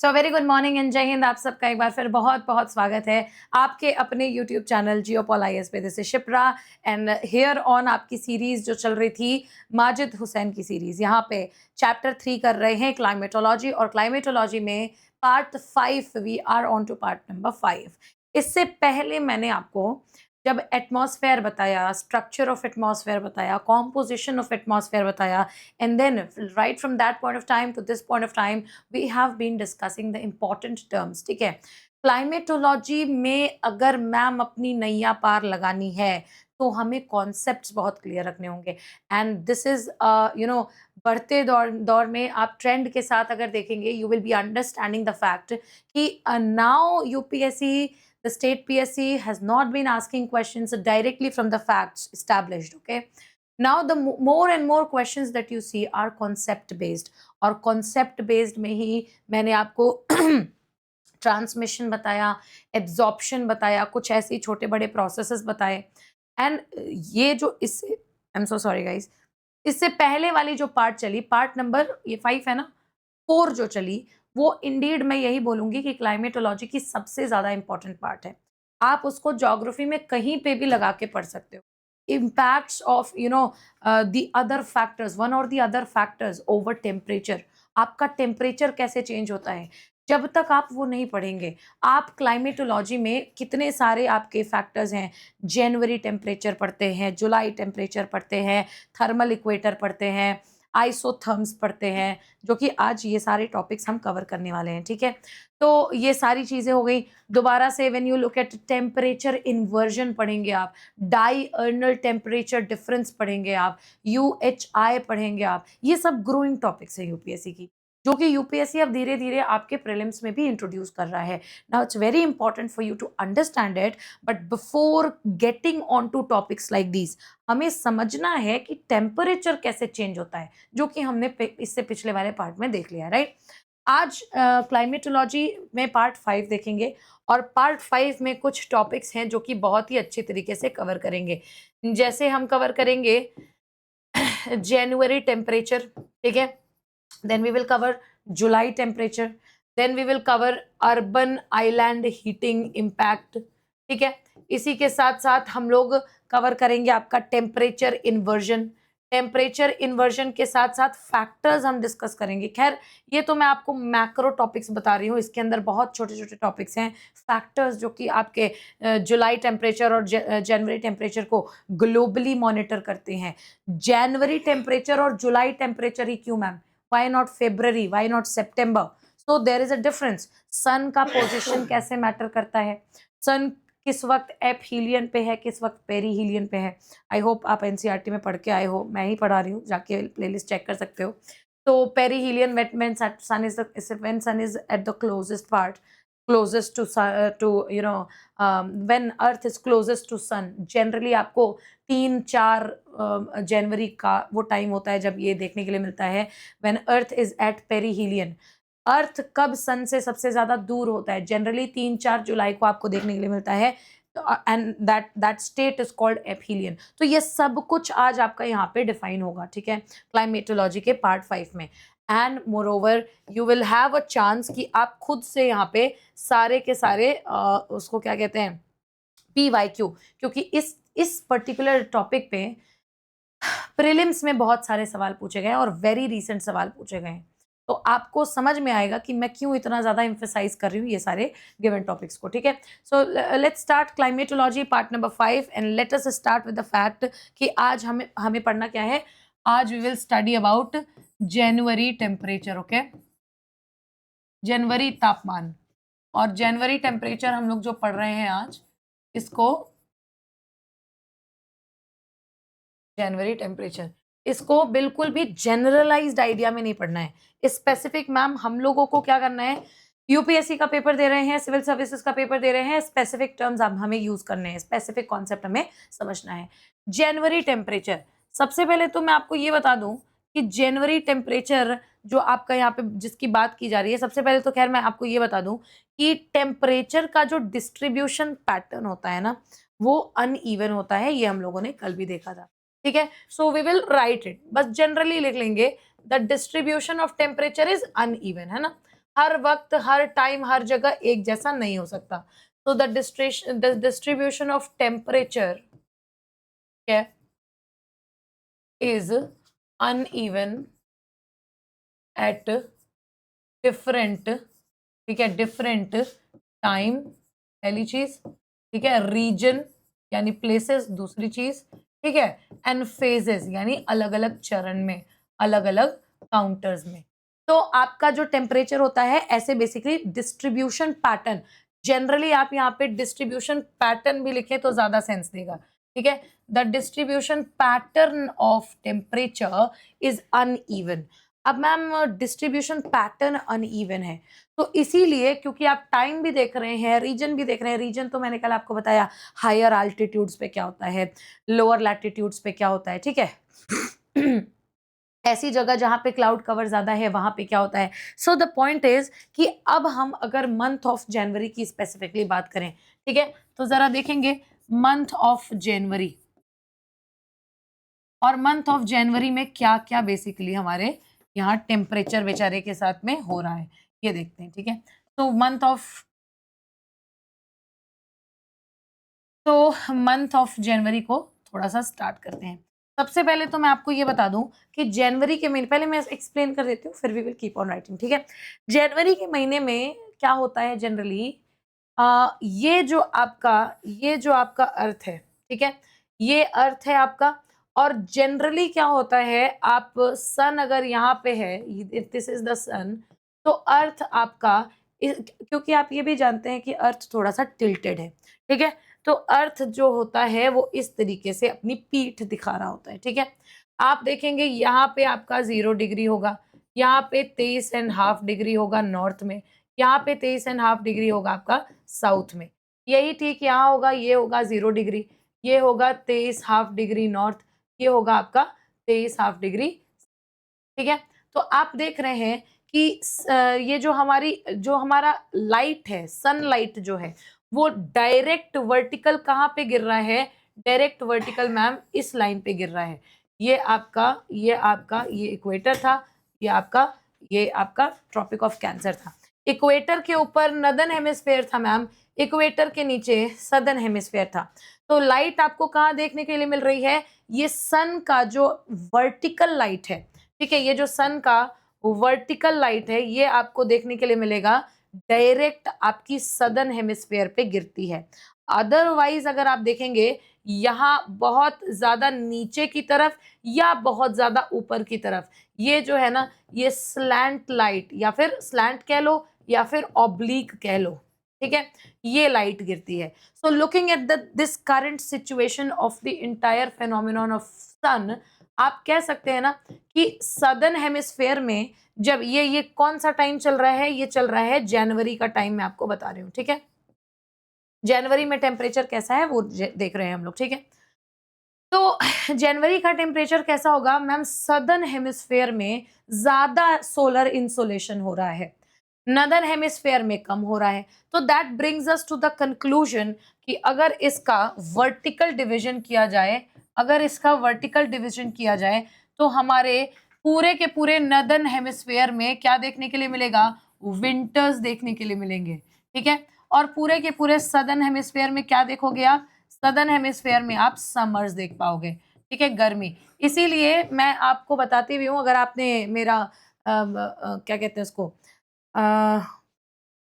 So very good morning and जय हिंद। आप सबका एक बार फिर बहुत बहुत स्वागत है आपके अपने यूट्यूब चैनल जियोपॉल आईएएस पे। This is Shipra and here on आपकी सीरीज जो चल रही थी माजिद हुसैन की सीरीज, यहाँ पे चैप्टर 3 कर रहे हैं क्लाइमेटोलॉजी, और क्लाइमेटोलॉजी में part 5 we are on to part number 5। इससे पहले मैंने आपको जब एटमॉस्फेयर बताया, स्ट्रक्चर ऑफ एटमॉस्फेयर बताया, कॉम्पोजिशन ऑफ एटमॉस्फेयर बताया, and then right from that point of time to this point of time we have been discussing the important terms. ठीक है, क्लाइमेटोलॉजी में अगर मैम अपनी नैया पार लगानी है तो हमें कॉन्सेप्ट्स बहुत क्लियर रखने होंगे। एंड दिस इज बढ़ते दौर में आप ट्रेंड के साथ अगर देखेंगे, you will be understanding the fact कि now UPSC, the state PSC has not been asking questions directly from the facts established. Okay, now the more and more questions that you see are concept based, और concept based में ही मैंने आपको transmission बताया, absorption बताया, कुछ ऐसे छोटे बड़े प्रोसेसेस बताए। एंड ये जो इससे I am so sorry guys, इससे पहले वाली जो पार्ट चली, पार्ट नंबर ये 5 है ना, 4 जो चली, वो इंडीड मैं यही बोलूंगी कि क्लाइमेटोलॉजी की सबसे ज्यादा इंपॉर्टेंट पार्ट है। आप उसको ज्योग्राफी में कहीं पे भी लगा के पढ़ सकते हो। Impacts of the other factors, one और the other factors over temperature. आपका टेम्परेचर कैसे चेंज होता है, जब तक आप वो नहीं पढ़ेंगे, आप क्लाइमेटोलॉजी में कितने सारे आपके फैक्टर्स हैं, जनवरी टेम्परेचर पढ़ते हैं, जुलाई टेम्परेचर पढ़ते हैं, थर्मल इक्वेटर पढ़ते हैं, आइसोथर्म्स पढ़ते हैं, जो कि आज ये सारे टॉपिक्स हम कवर करने वाले हैं। ठीक है, तो ये सारी चीज़ें हो गई। दोबारा से when you look at temperature inversion पढ़ेंगे आप, डायर्नल टेम्परेचर डिफरेंस पढ़ेंगे आप, यूएचआई पढ़ेंगे आप। ये सब ग्रोइंग टॉपिक्स हैं यूपीएससी की, जो कि यूपीएससी अब धीरे धीरे आपके प्रीलिम्स में भी इंट्रोड्यूस कर रहा है। Now it's very important for you to understand it, but before getting on to topics like these, हमें समझना है कि टेम्परेचर कैसे चेंज होता है, जो कि हमने इससे पिछले वाले पार्ट में देख लिया, राइट। आज क्लाइमेटोलॉजी में पार्ट 5 देखेंगे, और पार्ट 5 में कुछ टॉपिक्स हैं जो कि बहुत ही अच्छे तरीके से कवर करेंगे। जैसे हम कवर करेंगे जनवरी टेम्परेचर, ठीक है, then we will cover July temperature, then we will cover urban island heating impact। ठीक है, इसी के साथ साथ हम लोग कवर करेंगे आपका टेम्परेचर इन्वर्जन। टेम्परेचर इन्वर्जन के साथ साथ फैक्टर्स हम डिस्कस करेंगे। खैर, ये तो मैं आपको मैक्रो टॉपिक्स बता रही हूँ, इसके अंदर बहुत छोटे छोटे टॉपिक्स हैं, फैक्टर्स जो कि आपके जुलाई टेम्परेचर और जनवरी टेम्परेचर को ग्लोबली मॉनिटर करते हैं। जनवरी टेम्परेचर और जुलाई टेम्परेचर ही क्यों ma'am, why not February, why not September? So there is a difference। सन का पोजीशन कैसे मैटर करता है, सन किस वक्त एपहीलियन पे है, किस वक्त पेरीहीलियन पे है। आई होप आप एनसीईआरटी में पढ़ के आए हो, मैं ही पढ़ा रही हूँ, जाके प्लेलिस्ट चेक कर सकते हो। तो perihelion when sun is when sun is at the closest part, closest to sun, to when earth is closest to sun, generally आपको 3-4 जनवरी का वो टाइम होता है जब ये देखने के लिए मिलता है when earth is eight perihelion. अर्थ कब सन से सबसे ज्यादा दूर होता है, जनरली 3-4 जुलाई को आपको देखने के लिए मिलता है, and that state is called aphelion. तो ये सब कुछ आज आपका यहाँ पे डिफाइन होगा, ठीक है, क्लाइमेटोलॉजी के पार्ट 5 में। And more over you will have a chance कि आप खुद से यहाँ पे सारे के सारे उसको क्या कहते हैं, PYQ, क्योंकि इस पर्टिकुलर टॉपिक पे प्रीलिम्स में बहुत सारे सवाल पूछे गए और वेरी रीसेंट सवाल पूछे गए हैं। तो आपको समझ में आएगा कि मैं क्यों इतना ज़्यादा एम्फेसाइज कर रही हूँ ये सारे गिवन टॉपिक्स को। ठीक है, so let's start climatology part number 5 and let us start with the fact कि आज हमें पढ़ना क्या है। आज we will study about January temperature. Okay, जनवरी तापमान, और जनवरी टेम्परेचर हम लोग जो पढ़ रहे हैं आज, इसको जनवरी टेम्परेचर, इसको बिल्कुल भी जनरलाइज्ड आइडिया में नहीं पढ़ना है। स्पेसिफिक मैम हम लोगों को क्या करना है, यूपीएससी का पेपर दे रहे हैं, सिविल सर्विसेज का पेपर दे रहे हैं, स्पेसिफिक टर्म्स आप हमें यूज करने हैं, स्पेसिफिक कॉन्सेप्ट हमें समझना है। जनवरी टेम्परेचर, सबसे पहले तो मैं आपको ये बता दूं कि जनवरी टेम्परेचर जो आपका यहाँ पे जिसकी बात की जा रही है, सबसे पहले तो खैर मैं आपको ये बता दूं कि टेम्परेचर का जो डिस्ट्रीब्यूशन पैटर्न होता है ना, वो अनइवन होता है। ये हम लोगों ने कल भी देखा था, ठीक है। So we will write it, बस जनरली लिख लेंगे the distribution of temperature is uneven, है ना। हर वक्त, हर टाइम, हर जगह एक जैसा नहीं हो सकता। तो the distribution of temperature is uneven at different, ठीक है, डिफरेंट टाइम, पहली चीज, ठीक है, रीजन यानी प्लेसेस, दूसरी चीज, ठीक है, एंड फेजेस यानी अलग अलग चरण में, अलग अलग काउंटर्स में। तो आपका जो टेम्परेचर होता है ऐसे बेसिकली डिस्ट्रीब्यूशन पैटर्न, जनरली आप यहाँ पे डिस्ट्रीब्यूशन पैटर्न भी लिखे तो ज्यादा सेंस देगा, ठीक है। The distribution pattern of temperature is uneven. अब मैम डिस्ट्रीब्यूशन पैटर्न अनइवन है तो इसीलिए, क्योंकि आप टाइम भी देख रहे हैं, रीजन भी देख रहे हैं, रीजन तो मैंने कल आपको बताया हायर आल्टीट्यूड्स पे क्या होता है, लोअर लैटिट्यूड्स पे क्या होता है, ठीक है। ऐसी जगह जहां पे क्लाउड कवर ज्यादा है वहां पे क्या होता है। सो द पॉइंट इज कि अब हम अगर मंथ ऑफ जनवरी की स्पेसिफिकली बात करें, ठीक है, तो जरा देखेंगे मंथ ऑफ जनवरी, और मंथ ऑफ जनवरी में क्या क्या बेसिकली हमारे यहाँ टेम्परेचर बेचारे के साथ में हो रहा है, ये देखते हैं, ठीक है। तो मंथ ऑफ जनवरी को थोड़ा सा स्टार्ट करते हैं। सबसे पहले तो मैं आपको ये बता दूं कि जनवरी के महीने, पहले मैं एक्सप्लेन कर देती हूँ फिर we will keep on writing, ठीक है। जनवरी के महीने में क्या होता है जनरली, ये जो आपका अर्थ है, ठीक है, ये अर्थ है आपका। और जनरली क्या होता है, आप सन अगर यहाँ पे है, दिस इज द सन, तो अर्थ आपका क्योंकि आप ये भी जानते हैं कि अर्थ थोड़ा सा टिल्टेड है, ठीक है, तो अर्थ जो होता है वो इस तरीके से अपनी पीठ दिखा रहा होता है, ठीक है। आप देखेंगे यहाँ पे आपका 0 डिग्री होगा, यहाँ पे 23.5 डिग्री होगा नॉर्थ में, यहाँ पे 23.5 डिग्री होगा आपका साउथ में। यही ठीक यहाँ होगा, ये होगा 0 डिग्री, ये होगा 23.5 डिग्री नॉर्थ, ये होगा आपका 23.5 डिग्री, ठीक है। तो आप देख रहे हैं कि ये जो हमारा लाइट है, सनलाइट जो है वो डायरेक्ट वर्टिकल कहाँ पे गिर रहा है, डायरेक्ट वर्टिकल मैम इस लाइन पे गिर रहा है। ये इक्वेटर था, ये आपका ट्रॉपिक ऑफ कैंसर था। इक्वेटर के ऊपर नदर्न हेमिस्फेयर था मैम, इक्वेटर के नीचे सदर्न हेमिस्फेयर था। तो लाइट आपको कहाँ देखने के लिए मिल रही है, ये सन का जो वर्टिकल लाइट है, ठीक है, ये जो सन का वर्टिकल लाइट है ये आपको देखने के लिए मिलेगा डायरेक्ट आपकी सदर्न हेमिस्फेयर पे गिरती है। अदरवाइज अगर आप देखेंगे यहाँ बहुत ज्यादा नीचे की तरफ या बहुत ज्यादा ऊपर की तरफ, ये जो है ना ये स्लैंट लाइट, या फिर स्लैंट कह लो या फिर ऑब्लिक कह लो, ठीक है, ये लाइट गिरती है। So looking at this current situation of the entire phenomenon of sun, आप कह सकते हैं ना कि सदर्न हेमिस्फेयर में जब ये कौन सा टाइम चल रहा है, ये चल रहा है जनवरी का टाइम, मैं आपको बता रही हूँ, ठीक है। जनवरी में टेम्परेचर कैसा है वो देख रहे हैं हम लोग, ठीक है। तो जनवरी का टेम्परेचर कैसा होगा मैम, सदर्न हेमिस्फेयर में ज्यादा सोलर इंसोलेशन हो रहा है, नदर्न हेमिस्फेयर में कम हो रहा है। तो that brings us to the conclusion कि अगर इसका वर्टिकल डिवीजन किया जाए, तो हमारे पूरे के पूरे नदर्न हेमिस्फेयर में क्या देखने के लिए मिलेगा, विंटर्स देखने के लिए मिलेंगे, ठीक है। और पूरे के पूरे सदर्न हेमिस्फेयर में क्या देखोगे आप, सदर्न हेमिस्फेयर में आप समर्स देख पाओगे, ठीक है, गर्मी। इसीलिए मैं आपको बताती भी हूँ, अगर आपने मेरा क्या कहते हैं उसको,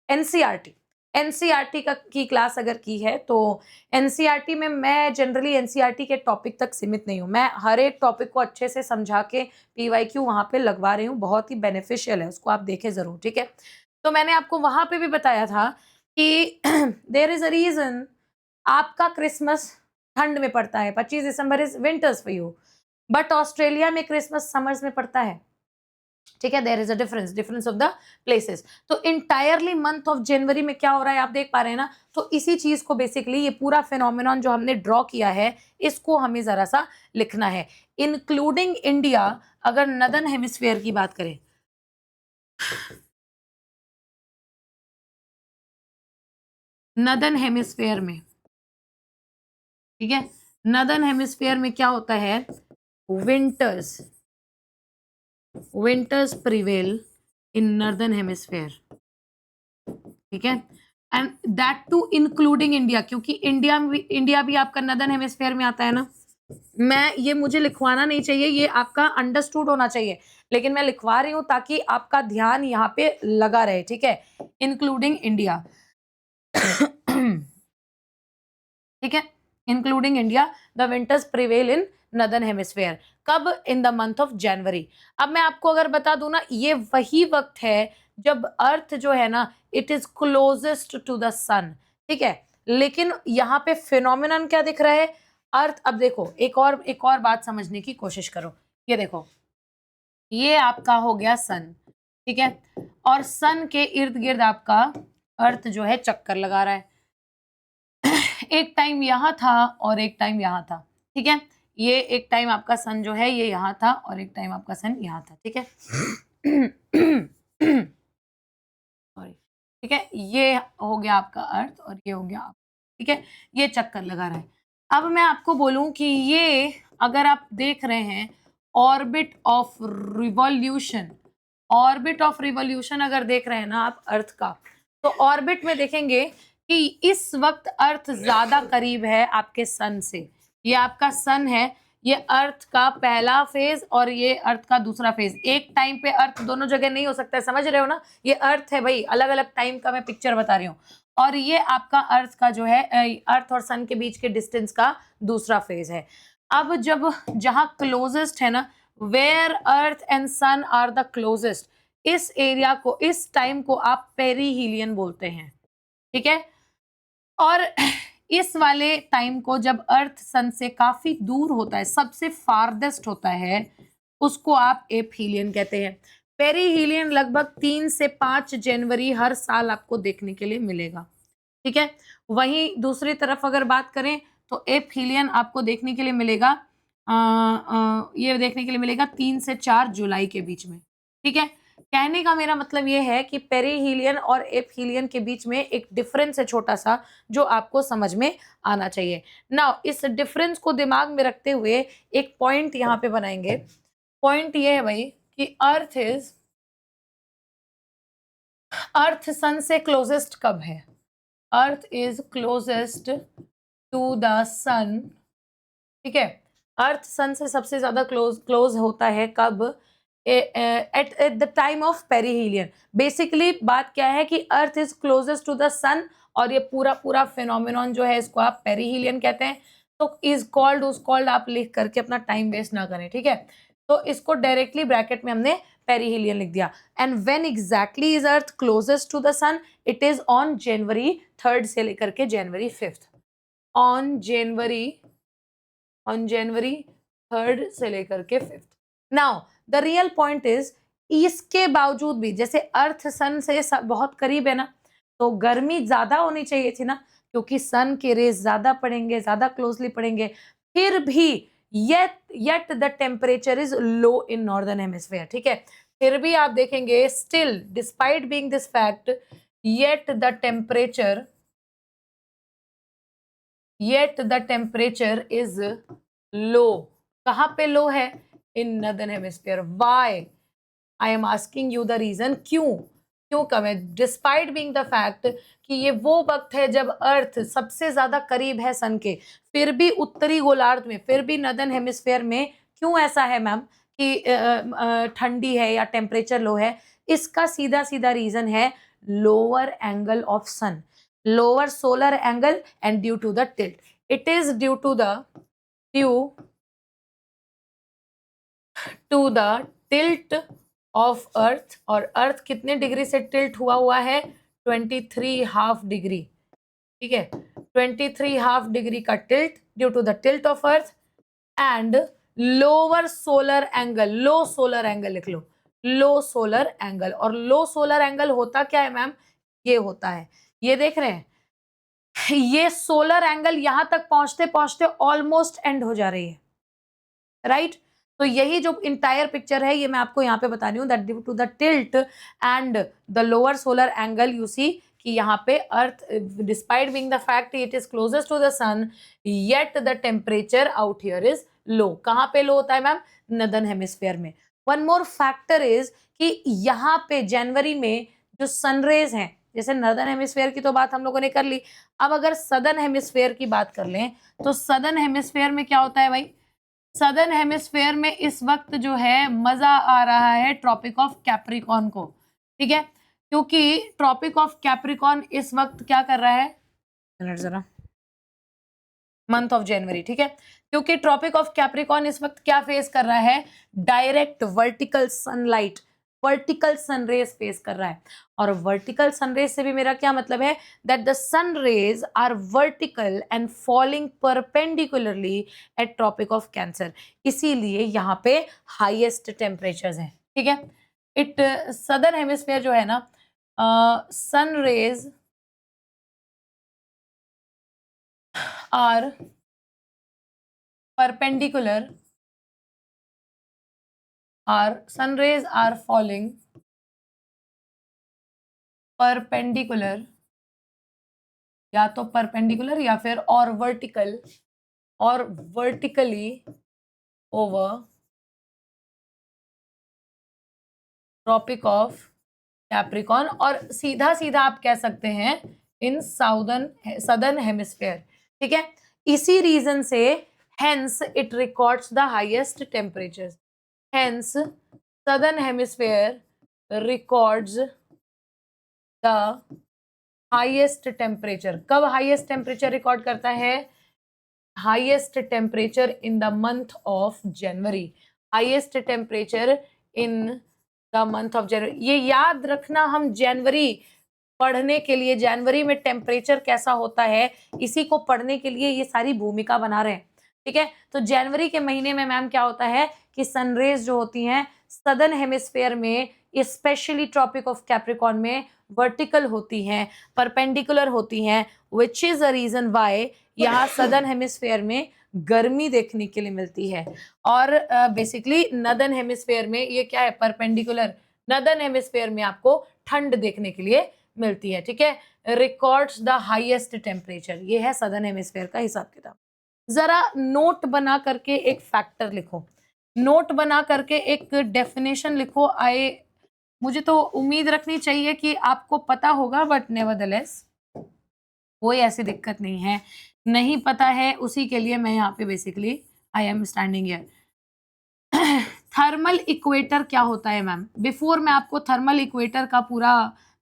एनसीईआरटी एनसीईआरटी की क्लास अगर की है तो एनसीईआरटी में मैं जनरली एनसीईआरटी के टॉपिक तक सीमित नहीं हूँ, मैं हर एक टॉपिक को अच्छे से समझा के पीवाईक्यू वहां पे लगवा रही हूँ, बहुत ही बेनिफिशियल है, उसको आप देखें जरूर, ठीक है। तो मैंने आपको वहां पे भी बताया था कि देयर इज अ रीजन आपका क्रिसमस ठंड में पड़ता है, 25 December is winters for you, but Australia में क्रिसमस समर्स में पड़ता है, ठीक है। There is a difference of the places. तो इंटायरली मंथ ऑफ जनवरी में क्या हो रहा है आप देख पा रहे हैं ना, तो इसी चीज को बेसिकली ये पूरा फिनोमिनॉन जो हमने ड्रॉ किया है इसको हमें जरा सा लिखना है, इंक्लूडिंग इंडिया। अगर नदर्न हेमिस्फेयर की बात करें, नदर्न हेमिस्फेयर में, ठीक है, नदर्न हेमिस्फेयर में क्या होता है, winters winters prevail in northern hemisphere, ठीक है, and that too including India, क्योंकि इंडिया भी आपका नॉर्दर्न हेमिस्फेयर में आता है ना। मैं ये मुझे लिखवाना नहीं चाहिए, ये आपका अंडरस्टूड होना चाहिए, लेकिन मैं लिखवा रही हूं ताकि आपका ध्यान यहाँ पे लगा रहे, ठीक है, इंक्लूडिंग इंडिया। ठीक है, including India the winters prevail in northern hemisphere. कब? In the month of January. अब मैं आपको अगर बता दूं ना, ये वही वक्त है जब अर्थ जो है ना, it is closest to the sun, ठीक है। लेकिन यहाँ पे फिनोमिनन क्या दिख रहा है? अर्थ, अब देखो एक और बात समझने की कोशिश करो। ये देखो, ये आपका हो गया सन, ठीक है, और सन के इर्द गिर्द आपका अर्थ जो है चक्कर लगा रहा है। एक टाइम यहां था और एक टाइम यहां था, ठीक है। ये एक टाइम आपका सन जो है ये यहां था और एक टाइम आपका सन यहां था, ठीक है। सॉरी, ठीक है, ये हो गया आपका अर्थ और ये हो गया आप, ठीक है, ये चक्कर लगा रहा है। अब मैं आपको बोलूं कि ये अगर आप देख रहे हैं orbit of revolution, orbit of revolution अगर देख रहे हैं ना आप अर्थ का, तो ऑर्बिट में देखेंगे कि इस वक्त अर्थ ज्यादा करीब है आपके सन से। ये आपका सन है, ये अर्थ का पहला फेज और ये अर्थ का दूसरा फेज। एक टाइम पे अर्थ दोनों जगह नहीं हो सकता है, समझ रहे हो ना। ये अर्थ है भाई, अलग अलग टाइम का मैं पिक्चर बता रही हूँ। और ये आपका अर्थ का जो है अर्थ और सन के बीच के डिस्टेंस का दूसरा फेज है। अब जब जहां क्लोजेस्ट है ना, where earth and sun are the closest, इस एरिया को, इस टाइम को आप पेरीहीलियन बोलते हैं, ठीक है। और इस वाले टाइम को जब अर्थ सन से काफी दूर होता है, सबसे फारदेस्ट होता है, उसको आप एपहीलियन कहते हैं। पेरीहीलियन लगभग 3 से 5 जनवरी हर साल आपको देखने के लिए मिलेगा, ठीक है। वहीं दूसरी तरफ अगर बात करें तो एपहीलियन आपको देखने के लिए मिलेगा ये देखने के लिए मिलेगा 3 से 4 जुलाई के बीच में, ठीक है। कहने का मेरा मतलब ये है कि पेरीहीलियन और एपहीलियन के बीच में एक डिफरेंस है छोटा सा, जो आपको समझ में आना चाहिए। नाउ इस डिफरेंस को दिमाग में रखते हुए एक पॉइंट यहाँ पे बनाएंगे। पॉइंट ये है भाई कि अर्थ सन से क्लोजेस्ट कब है? Earth is closest to the sun, ठीक है। अर्थ सन से सबसे ज्यादा क्लोज होता है कब? At the time of perihelion. Basically बात क्या है कि earth is closest to the sun, और ये पूरा पूरा फिनोमिनॉन जो है इसको आप पेरीहीलियन कहते हैं। तो इज कॉल्ड उज कॉल्ड आप लिख करके अपना टाइम वेस्ट ना करें, ठीक है। तो इसको डायरेक्टली ब्रैकेट में हमने पेरीहीलियन लिख दिया। And when exactly is earth closest to the sun? It is on January 3 से लेकर के जनवरी 5। ऑन जनवरी 3 से लेकर के 5। Now the real point is, इसके बावजूद भी जैसे अर्थ सन से बहुत करीब है ना, तो गर्मी ज्यादा होनी चाहिए थी ना, क्योंकि सन के रेज ज्यादा पड़ेंगे, ज्यादा क्लोजली पड़ेंगे। फिर भी yet the temperature is low in northern hemisphere, ठीक है। फिर भी आप देखेंगे still despite being this fact, yet the temperature is low. कहां पे लो है? In northern hemisphere. Why? I am asking you the reason. क्यों कम है? डिस्पाइट बीइंग द फैक्ट कि ये वो वक्त है जब अर्थ सबसे ज्यादा करीब है सन के, फिर भी उत्तरी गोलार्ध में, फिर भी नॉर्दर्न हेमिस्फीयर में क्यों ऐसा है मैम कि ठंडी है या टेम्परेचर लो है? इसका सीधा सीधा रीजन है lower angle of sun, lower solar angle, and due to the tilt. It is due to the tilt of earth. और अर्थ कितने डिग्री से टिल्ट हुआ है? 23.5 डिग्री, ठीक है। 23.5 डिग्री का tilt due to the tilt of earth and lower solar angle. Low solar angle लिख लो, लो सोलर एंगल। और लो सोलर एंगल होता क्या है मैम? ये होता है, ये देख रहे हैं, ये सोलर एंगल यहां तक पहुंचते पहुंचते ऑलमोस्ट एंड हो जा रही है, राइट। तो यही जो इंटायर पिक्चर है ये मैं आपको यहाँ पे बता रही हूँ, that due to the tilt and the lower solar angle, you see कि यहाँ पे earth despite being the fact it is closest to the sun, yet the temperature out here is low. कहाँ पे लो होता है ma'am? Northern hemisphere में। One more factor is कि यहाँ पे जनवरी में जो सनरेज हैं, जैसे नॉर्दर्न हेमिस्फेयर की तो बात हम लोगों ने कर ली, अब अगर सदर्न हेमिस्फेयर की बात कर लें तो सदर्न हेमिस्फेयर में क्या होता है भाई, सदर्न हेमिस्फेयर में इस वक्त जो है मजा आ रहा है ट्रॉपिक ऑफ कैप्रिकॉर्न को, ठीक है, क्योंकि ट्रॉपिक ऑफ कैप्रिकॉर्न इस वक्त क्या कर रहा है, जरा मंथ ऑफ जनवरी, ठीक है, क्योंकि ट्रॉपिक ऑफ कैप्रिकॉर्न इस वक्त क्या फेस कर रहा है, direct vertical sunlight, vertical sun rays face कर रहा है। और वर्टिकल सनरेज से भी मेरा क्या मतलब है, that the sun rays are vertical and falling perpendicularly at tropic of cancer, इसीलिए यहाँ पे हाईएस्ट टेम्परेचर्स हैं, ठीक है। इट सदर्न हेमिस्फेयर जो है ना, sun rays are perpendicular, are sun rays are falling perpendicular, या तो perpendicular या फिर और vertical और vertically over tropic of Capricorn, और सीधा सीधा आप कह सकते हैं इन सदर्न हेमिस्फेयर, ठीक है। इसी रीजन से hence it records the highest temperatures, hence southern hemisphere records the highest temperature. कब हाईएस्ट टेम्परेचर रिकॉर्ड करता है, highest temperature in the month of January, highest temperature in the month of जनवरी। ये याद रखना, हम जनवरी पढ़ने के लिए, जनवरी में टेम्परेचर कैसा होता है इसी को पढ़ने के लिए ये सारी भूमिका बना रहे हैं, ठीक है। तो जनवरी के महीने में मैम क्या होता है कि सनरेज जो होती हैं सदर्न हेमिस्फेयर में, स्पेशली ट्रॉपिक ऑफ कैप्रिकॉर्न में, वर्टिकल होती हैं, परपेंडिकुलर होती हैं, which is a region why यहाँ सदर्न हेमिस्फेयर में गर्मी देखने के लिए मिलती है। और बेसिकली नदर्न हेमिस्फेयर में ये क्या है, परपेंडिकुलर, नदर्न हेमिस्फेयर में आपको ठंड देखने के लिए मिलती है, ठीक है। रिकॉर्ड्स द हाईएस्ट टेम्परेचर, ये है सदर्न हेमिस्फेयर का हिसाब किताब। जरा नोट बना करके एक फैक्टर लिखो, नोट बना करके एक डेफिनेशन लिखो। मुझे तो उम्मीद रखनी चाहिए कि आपको पता होगा, बट नेवरदलेस कोई ऐसी दिक्कत नहीं है, नहीं पता है उसी के लिए मैं यहाँ पे basically I am standing here. Thermal equator क्या होता है मैम, बिफोर मैं आपको थर्मल इक्वेटर का पूरा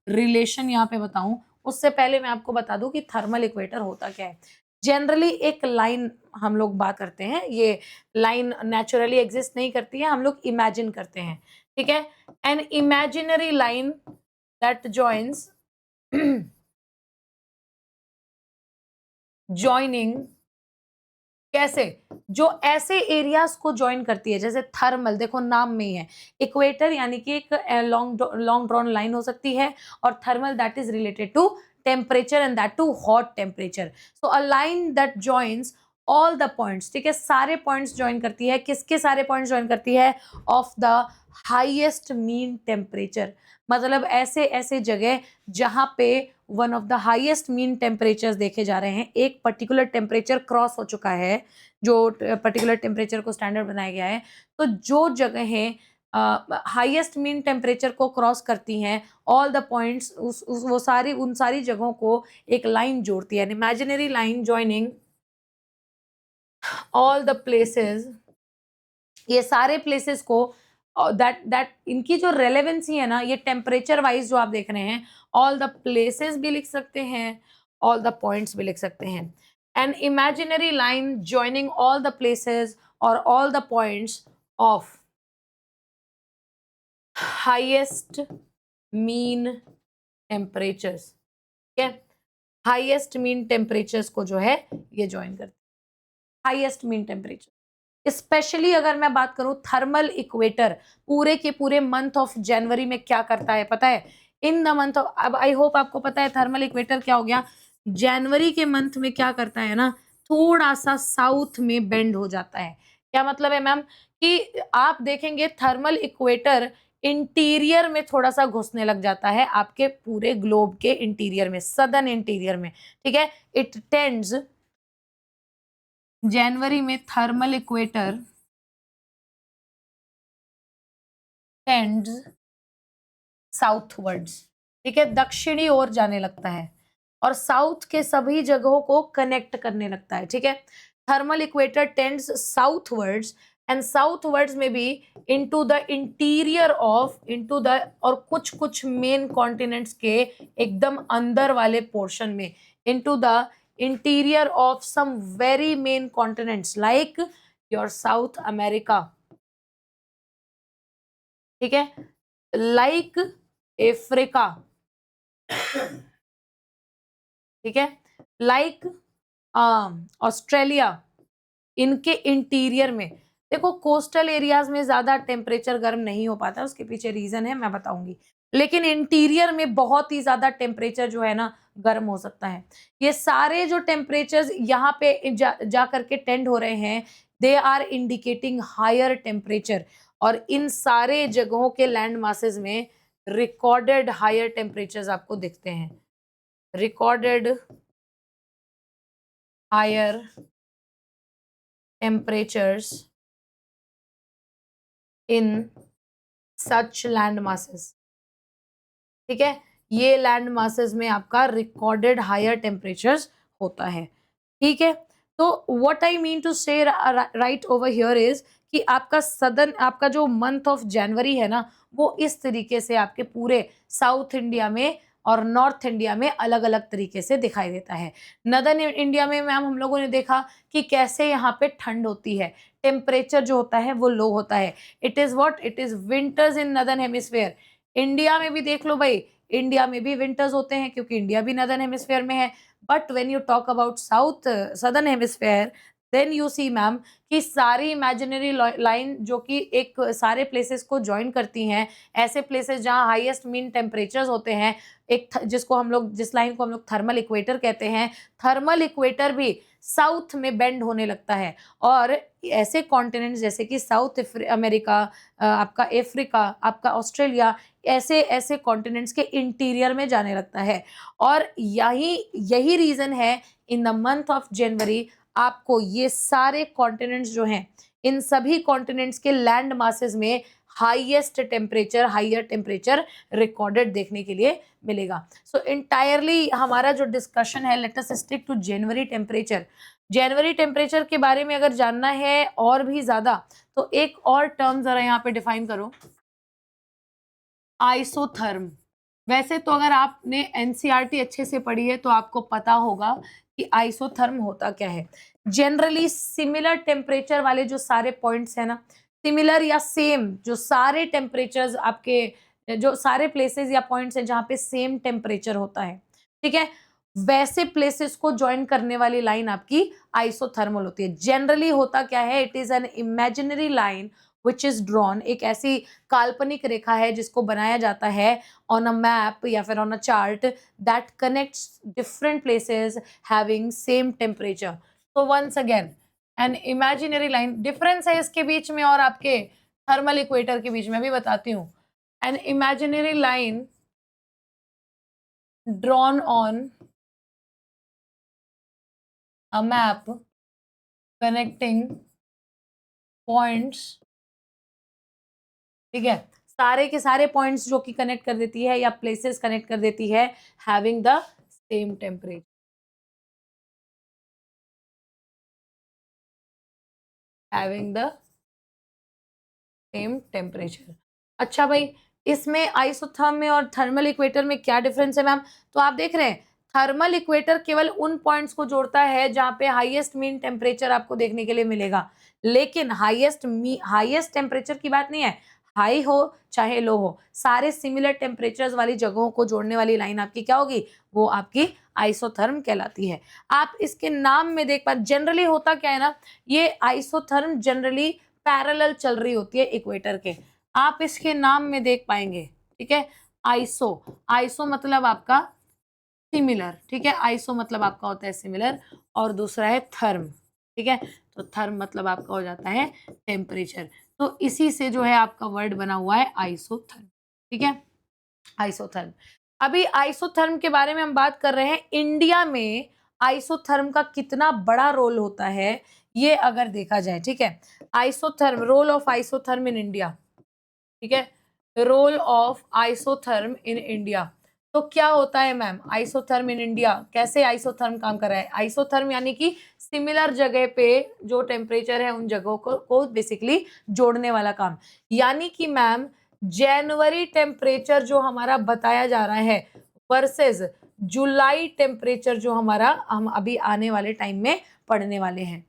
रिलेशन यहाँ पे बताऊं, उससे पहले मैं आपको बता दूं कि थर्मल इक्वेटर होता क्या है। जनरली एक लाइन हम लोग बात करते हैं, ये लाइन नेचुरली एग्जिस्ट नहीं करती है, हम लोग इमेजिन करते हैं, ठीक है। N imaginary line that joins joining, कैसे, जो ऐसे एरियाज को ज्वाइन करती है, जैसे थर्मल, देखो नाम में ही है, इक्वेटर यानी कि एक लॉन्ग ड्रॉन लाइन हो सकती है, और thermal that is related to temperature and that to hot temperature. So a line that joins all the points, ठीक है, सारे पॉइंट्स ज्वाइन करती है, किसके सारे पॉइंट्स ज्वाइन करती है, of the highest mean temperature, मतलब ऐसे ऐसे जगह जहां पे one of the highest mean temperatures देखे जा रहे हैं, एक पर्टिकुलर टेम्परेचर क्रॉस हो चुका है, जो पर्टिकुलर टेम्परेचर को स्टैंडर्ड बनाया गया है, तो जो जगहें हाईएस्ट मीन टेम्परेचर को क्रॉस करती हैं, ऑल द पॉइंट्स वो सारी उन सारी जगहों को एक लाइन जोड़ती है, imaginary line joining all the places, ये सारे प्लेसेस को, दैट इनकी जो रेलेवेंसी है ना, ये टेम्परेचर वाइज जो आप देख रहे हैं, ऑल द प्लेसेस भी लिख सकते हैं, ऑल द पॉइंट्स भी लिख सकते हैं। An imaginary line joining all the places और all the points of highest mean temperatures, ठीक है, हाईएस्ट मीन टेम्परेचर्स को जो है ये ज्वाइन करते हैं, हाईएस्ट मीन टेम्परेचर। स्पेशली अगर मैं बात करूं थर्मल इक्वेटर पूरे के पूरे मंथ ऑफ जनवरी में क्या करता है पता है, इन द मंथ ऑफ, अब आई होप आपको पता है थर्मल इक्वेटर क्या हो गया, जनवरी के मंथ में क्या करता है ना, थोड़ा सा साउथ में बेंड हो जाता है। क्या मतलब है मैम, कि आप देखेंगे थर्मल इक्वेटर इंटीरियर में थोड़ा सा घुसने लग जाता है, आपके पूरे ग्लोब के इंटीरियर में, सदर्न इंटीरियर में, ठीक है। इट टेंड्स, जनवरी में थर्मल इक्वेटर टेंड्स साउथवर्ड्स, ठीक है, दक्षिणी ओर जाने लगता है और साउथ के सभी जगहों को कनेक्ट करने लगता है, ठीक है। Thermal equator tends southwards and southwards में भी into the interior of into the, और कुछ कुछ मेन कॉन्टिनेंट्स के एकदम अंदर वाले पोर्शन में, into the interior of some very main continents like your south America, ठीक है, लाइक अफ्रीका, ठीक है, लाइक ऑस्ट्रेलिया, इनके इंटीरियर में। देखो कोस्टल एरियाज में ज्यादा टेम्परेचर गर्म नहीं हो पाता, उसके पीछे रीजन है, मैं बताऊंगी, लेकिन इंटीरियर में बहुत ही ज्यादा टेम्परेचर जो है ना गर्म हो सकता है। ये सारे जो टेम्परेचर यहाँ पे जा करके टेंड हो रहे हैं, they are indicating higher temperature, और इन सारे जगहों के लैंड मासेस में रिकॉर्डेड हायर टेम्परेचर्स आपको दिखते हैं, recorded higher temperatures in such land masses, ठीक है, ये लैंड मासेस में आपका रिकॉर्डेड हायर टेम्परेचर्स होता है, ठीक है। तो व्हाट आई मीन टू से राइट ओवर हियर इज कि आपका सदर्न, आपका जो मंथ ऑफ जनवरी है ना, वो इस तरीके से आपके पूरे साउथ इंडिया में और नॉर्थ इंडिया में अलग अलग तरीके से दिखाई देता है। नदर्न इंडिया में मैम हम लोगों ने देखा कि कैसे यहाँ पे ठंड होती है, टेम्परेचर जो होता है वो लो होता है। It is what, it is winters in northern hemisphere. India में भी देख लो भाई, इंडिया में भी विंटर्स होते हैं क्योंकि इंडिया भी नदर्न हेमिस्फेयर में है। But when you talk about south southern hemisphere, then you see ma'am कि सारी इमेजिनरी लाइन जो कि एक सारे प्लेसेस को ज्वाइन करती हैं, ऐसे प्लेसेस जहां हाईएस्ट मीन टेम्परेचर्स होते हैं, एक जिसको हम लोग, जिस लाइन को हम लोग थर्मल इक्वेटर कहते हैं, थर्मल इक्वेटर भी साउथ में बेंड होने लगता है। और ऐसे कॉन्टिनेंट्स जैसे कि साउथ अमेरिका, आपका अफ्रीका, आपका ऑस्ट्रेलिया, ऐसे ऐसे कॉन्टिनेंट्स के इंटीरियर में जाने लगता है। और यही रीजन है इन द मंथ ऑफ जनवरी आपको ये सारे कॉन्टिनेंट्स जो हैं, इन सभी कॉन्टिनेंट्स के लैंड मासेस में highest temperature, higher temperature recorded देखने के लिए मिलेगा। सो इंटायरली हमारा जो डिस्कशन है, let us stick to January temperature. जनवरी टेम्परेचर के बारे में अगर जानना है और भी ज्यादा, तो एक और टर्म जरा यहाँ पे डिफाइन करो, आइसोथर्म। वैसे तो अगर आपने एनसीईआरटी अच्छे से पढ़ी है तो आपको पता होगा कि आइसोथर्म होता क्या है। जनरली सिमिलर टेम्परेचर वाले जो सारे पॉइंट्स है ना, सिमिलर या सेम जो सारे टेम्परेचर्स आपके, जो सारे प्लेसेस या पॉइंट्स हैं जहाँ पे सेम टेम्परेचर होता है, ठीक है, वैसे प्लेसेस को ज्वाइन करने वाली लाइन आपकी आइसोथर्मल होती है। जनरली होता क्या है, it is an imaginary line which is drawn, एक ऐसी काल्पनिक रेखा है जिसको बनाया जाता है ऑन अ मैप या फिर on a chart that connects different places having same temperature. तो once again an imaginary line, difference है इसके बीच में और आपके थर्मल इक्वेटर के बीच में, भी बताती हूँ। N imaginary line drawn on a map connecting points, ठीक है, सारे के सारे पॉइंट्स जो कि कनेक्ट कर देती है या प्लेसेस कनेक्ट कर देती है, having the same temperature, having the same temperature. अच्छा भाई, इसमें आइसोथर्म में और थर्मल इक्वेटर में क्या डिफरेंस है मैम? तो आप देख रहे हैं थर्मल इक्वेटर केवल उन पॉइंट्स को जोड़ता है जहां पे हाईएस्ट मीन टेम्परेचर आपको देखने के लिए मिलेगा, लेकिन हाईएस्ट टेम्परेचर की बात नहीं है, हाई हो चाहे लो हो, सारे सिमिलर टेम्परेचर्स वाली जगहों को जोड़ने वाली लाइन आपकी क्या होगी? वो आपकी आइसोथर्म कहलाती है। आप इसके नाम में देख पा, जनरली होता क्या है ना, ये आइसोथर्म जनरली पैरेलल चल रही होती है इक्वेटर के, आप इसके नाम में देख पाएंगे, ठीक है। आइसो, आइसो मतलब आपका सिमिलर, ठीक है, आइसो मतलब आपका होता है सिमिलर, और दूसरा है थर्म, ठीक है, तो थर्म मतलब आपका हो जाता है टेम्परेचर। तो इसी से जो है आपका वर्ड बना हुआ है आइसोथर्म, ठीक है, आइसोथर्म। अभी आइसोथर्म के बारे में हम बात कर रहे हैं, इंडिया में आइसोथर्म का कितना बड़ा रोल होता है ये अगर देखा जाए, ठीक है, isotherm, role of isotherm in India, ठीक है, role of isotherm in India. तो क्या होता है मैम आइसोथर्म इन इंडिया, कैसे आइसोथर्म काम कर रहा है? आइसोथर्म यानी कि सिमिलर जगह पे जो टेम्परेचर है उन जगहों को बेसिकली जोड़ने वाला काम। यानी कि मैम जनवरी टेम्परेचर जो हमारा बताया जा रहा है वर्सेस जुलाई टेम्परेचर जो हमारा हम अभी आने वाले टाइम में पढ़ने वाले हैं।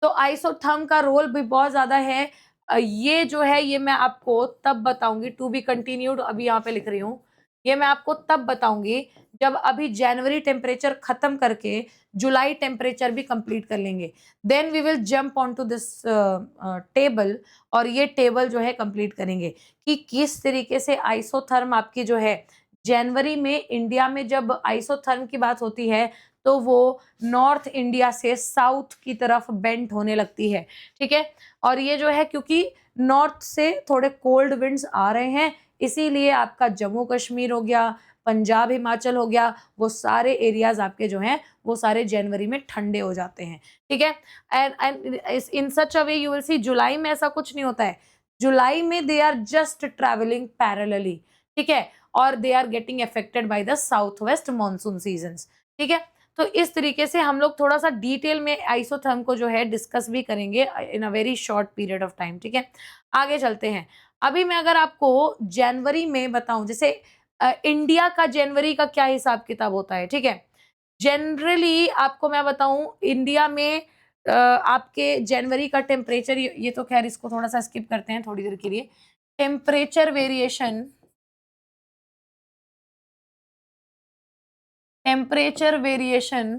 तो आइसोथर्म का रोल भी बहुत ज्यादा है। ये जो है ये मैं आपको तब बताऊंगी, टू बी कंटिन्यूड अभी यहाँ पे लिख रही हूँ। ये मैं आपको तब बताऊंगी जब अभी जनवरी टेम्परेचर खत्म करके जुलाई टेम्परेचर भी कंप्लीट कर लेंगे। Then we will jump on to this table, और ये टेबल जो है कंप्लीट करेंगे कि किस तरीके से आइसोथर्म आपकी जो है जनवरी में इंडिया में जब आइसोथर्म की बात होती है तो वो नॉर्थ इंडिया से साउथ की तरफ बेंट होने लगती है। ठीक है, और ये जो है क्योंकि नॉर्थ से थोड़े कोल्ड विंड्स आ रहे हैं, इसीलिए आपका जम्मू कश्मीर हो गया, पंजाब हिमाचल हो गया, वो सारे एरियाज आपके जो हैं वो सारे जनवरी में ठंडे हो जाते हैं। ठीक है, and in such a way you will see जुलाई में ऐसा कुछ नहीं होता है। जुलाई में they are just travelling parallelly. ठीक है, और they are getting affected by the south west monsoon seasons. ठीक है, तो इस तरीके से हम लोग थोड़ा सा डिटेल में आइसोथर्म को जो है डिस्कस भी करेंगे in a very short period of time. ठीक है, आगे चलते हैं। अभी मैं अगर आपको जनवरी में बताऊं, जैसे इंडिया का जनवरी का क्या हिसाब किताब होता है। ठीक है, जनरली आपको मैं बताऊं इंडिया में आपके जनवरी का टेम्परेचर, ये तो खैर इसको थोड़ा सा स्किप करते हैं थोड़ी देर के लिए। टेम्परेचर वेरिएशन, टेम्परेचर वेरिएशन,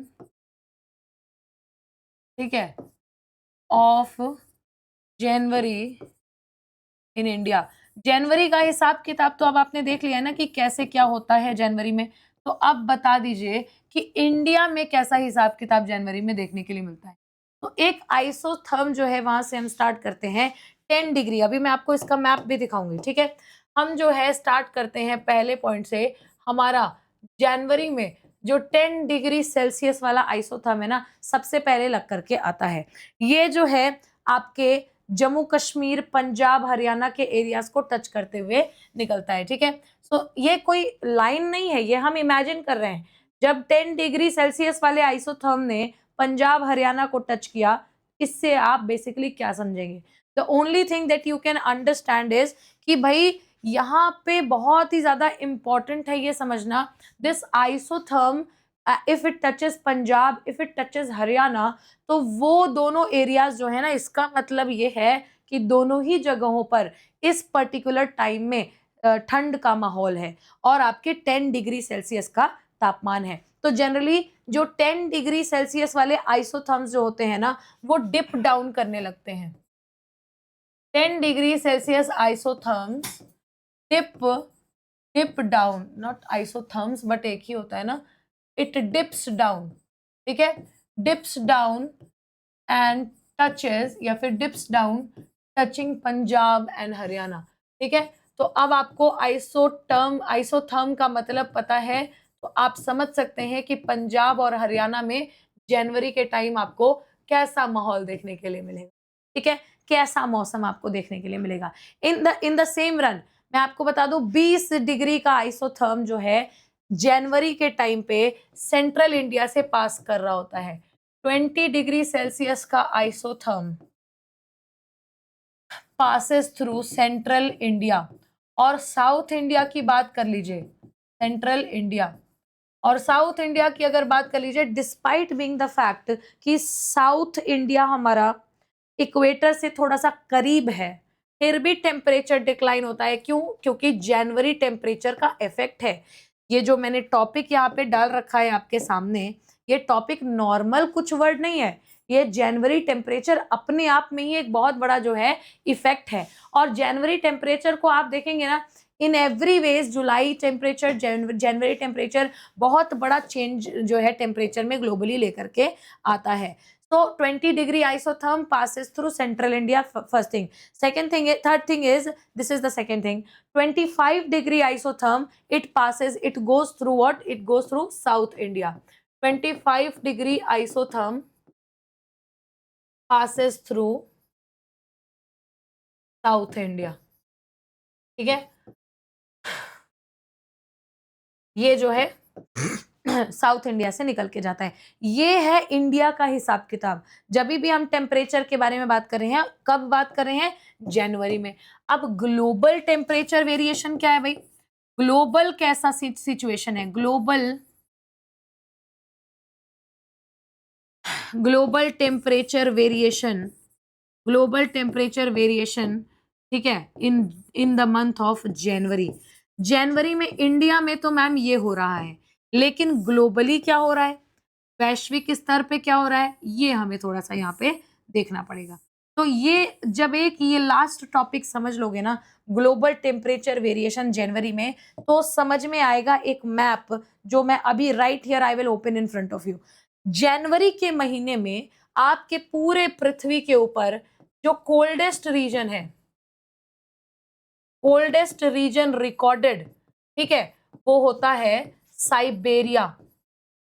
ठीक है, ऑफ जनवरी इन इंडिया। जनवरी का हिसाब किताब तो अब आपने देख लिया ना कि कैसे क्या होता है जनवरी में। तो अब बता दीजिए कि इंडिया में कैसा हिसाब किताब जनवरी में देखने के लिए मिलता है। तो एक आइसोथर्म जो है वहां से हम स्टार्ट करते हैं 10 डिग्री। अभी मैं आपको इसका मैप भी दिखाऊंगी। ठीक है, हम जो है स्टार्ट करते हैं पहले पॉइंट से। हमारा जनवरी में जो 10 डिग्री सेल्सियस वाला आइसोथर्म है ना, सबसे पहले लग करके आता है। ये जो है आपके जम्मू कश्मीर पंजाब हरियाणा के एरियाज को टच करते हुए निकलता है। ठीक है, सो ये कोई लाइन नहीं है, ये हम इमेजिन कर रहे हैं। जब 10 डिग्री सेल्सियस वाले आइसोथर्म ने पंजाब हरियाणा को टच किया, इससे आप बेसिकली क्या समझेंगे? The only thing that you can understand is कि भाई यहाँ पे बहुत ही ज्यादा इंपॉर्टेंट है ये समझना, this isotherm if it touches Punjab, if it touches Haryana, तो वो दोनों एरियाज जो है ना, इसका मतलब ये है कि दोनों ही जगहों पर इस पर्टिकुलर टाइम में ठंड का माहौल है और आपके 10 डिग्री सेल्सियस का तापमान है। तो जनरली जो 10 डिग्री सेल्सियस वाले आइसोथर्म्स जो होते हैं ना, वो डिप डाउन करने लगते हैं। 10 degree Celsius isotherms dip dip down, not isotherms but एक ही होता है ना, इट डिप्स डाउन। ठीक है, डिप्स डाउन एंड टचेस, या फिर dips down touching Punjab and Haryana. ठीक है, तो अब आपको आइसोथर्म का मतलब पता है, तो आप समझ सकते हैं कि पंजाब और हरियाणा में जनवरी के टाइम आपको कैसा माहौल देखने के लिए मिलेगा। ठीक है, कैसा मौसम आपको देखने के लिए मिलेगा। इन द सेम रन मैं आपको बता दूं 20 डिग्री का आइसोथर्म जो है जनवरी के टाइम पे सेंट्रल इंडिया से पास कर रहा होता है। 20 डिग्री सेल्सियस का isotherm passes through central India. और साउथ इंडिया की बात कर लीजिए, सेंट्रल इंडिया और साउथ इंडिया की अगर बात कर लीजिए, डिस्पाइट बीइंग द फैक्ट कि साउथ इंडिया हमारा इक्वेटर से थोड़ा सा करीब है, फिर भी टेम्परेचर डिक्लाइन होता है। क्यों? क्योंकि जनवरी टेम्परेचर का इफेक्ट है। ये जो मैंने टॉपिक यहाँ पे डाल रखा है आपके सामने, ये टॉपिक नॉर्मल कुछ वर्ड नहीं है, ये जनवरी टेम्परेचर अपने आप में ही एक बहुत बड़ा जो है इफेक्ट है। और जनवरी टेम्परेचर को आप देखेंगे ना, इन एवरी वेज जुलाई टेम्परेचर जनवरी टेम्परेचर बहुत बड़ा चेंज जो है टेम्परेचर में ग्लोबली लेकर के आता है। So 20 degree isotherm passes through central India, first thing. Second thing, third thing is, this is the second thing. 25 degree isotherm, it goes through what? It goes through South India. 25 degree isotherm passes through South India. ठीक है, ये जो है south India से निकल के जाता है। ये है इंडिया का हिसाब किताब। जब भी हम टेम्परेचर के बारे में बात कर रहे हैं, कब बात कर रहे हैं? जनवरी में। अब ग्लोबल टेम्परेचर वेरिएशन क्या है भाई? ग्लोबल कैसा सिचुएशन है? Global temperature variation, global temperature variation, ठीक है, in the month of January. जनवरी में इंडिया में तो मैम ये हो रहा है, लेकिन ग्लोबली क्या हो रहा है, वैश्विक स्तर पे क्या हो रहा है, ये हमें थोड़ा सा यहाँ पे देखना पड़ेगा। तो ये जब एक ये लास्ट टॉपिक समझ लोगे ना, ग्लोबल टेम्परेचर वेरिएशन जनवरी में, तो समझ में आएगा एक मैप जो मैं अभी right here I will open in front of you. जनवरी के महीने में आपके पूरे पृथ्वी के ऊपर जो कोल्डेस्ट रीजन है, कोल्डेस्ट रीजन रिकॉर्डेड, ठीक है, वो होता है साइबेरिया।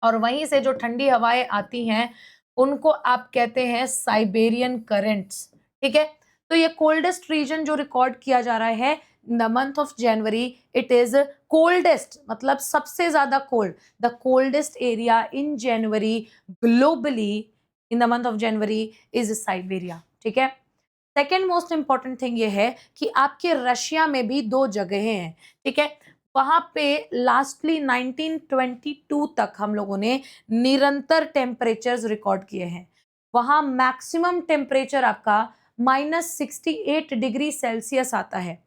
और वहीं से जो ठंडी हवाएं आती हैं उनको आप कहते हैं साइबेरियन करंट्स, ठीक है। तो ये कोल्डेस्ट रीजन जो रिकॉर्ड किया जा रहा है the month of January, it is coldest, मतलब सबसे ज्यादा cold, the coldest area in January globally in the month of January is Siberia, ठीक है। सेकेंड मोस्ट इंपॉर्टेंट थिंग ये है कि आपके रशिया में भी दो जगहें हैं, ठीक है। वहां पे लास्टली 1922 तक हम लोगों ने निरंतर टेम्परेचर्स रिकॉर्ड किए हैं। वहां मैक्सिमम टेम्परेचर आपका -68 डिग्री सेल्सियस आता है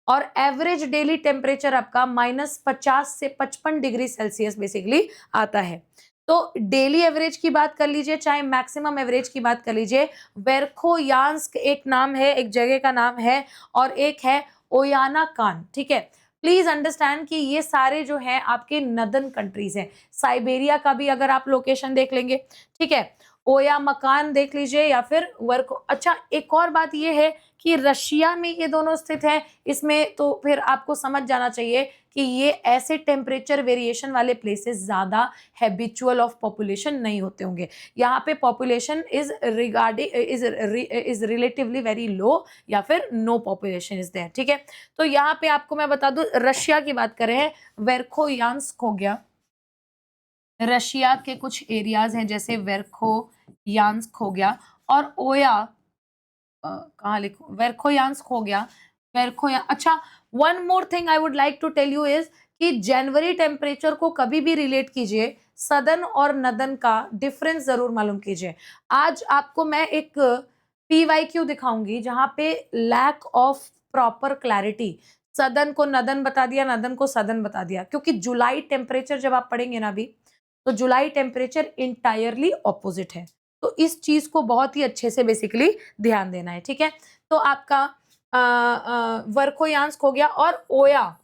और एवरेज डेली टेम्परेचर आपका -50 से 55 डिग्री सेल्सियस बेसिकली आता है। तो डेली एवरेज की बात कर लीजिए चाहे मैक्सिमम एवरेज की बात कर लीजिए, वेरखोयांस्क एक नाम है, एक जगह का नाम है, और एक है ओयाना कान, ठीक है। प्लीज अंडरस्टैंड कि ये सारे जो हैं आपके नदर्न कंट्रीज हैं। साइबेरिया का भी अगर आप लोकेशन देख लेंगे, ठीक है, ओया मकान देख लीजिए या फिर वर्क। अच्छा, एक और बात ये है कि रशिया में ये दोनों स्थित हैं, इसमें तो फिर आपको समझ जाना चाहिए कि ये ऐसे टेम्परेचर वेरिएशन वाले प्लेसेस ज्यादा हैबिचुअल ऑफ पॉपुलेशन नहीं होते होंगे। यहाँ पे population is relatively very low या फिर नो पॉपुलेशन इज देयर, ठीक है। तो यहाँ पे आपको मैं बता दूं, रशिया की बात करें, वेरखोयांस्क हो गया, रशिया के कुछ एरियाज हैं जैसे वेरखोयांस्क हो गया, और ओया कहाँ लिखूं, वेरखोयांस्क हो गया, वेरखोया। अच्छा, one more thing I would like to tell you is कि जनवरी टेम्परेचर को कभी भी रिलेट कीजिए सदर्न और नदर्न का डिफरेंस जरूर मालूम कीजिए। आज आपको मैं एक PYQ दिखाऊंगी जहां पे lack of proper clarity, southern को नदर्न बता दिया, नदर्न को सदर्न बता दिया, क्योंकि जुलाई टेम्परेचर जब आप पढ़ेंगे ना अभी, तो जुलाई टेम्परेचर इंटायरली ऑपोजिट है। तो इस चीज को बहुत ही अच्छे से बेसिकली ध्यान देना है, ठीक है। तो आपका वर्खोयांस्क हो गया और ओया,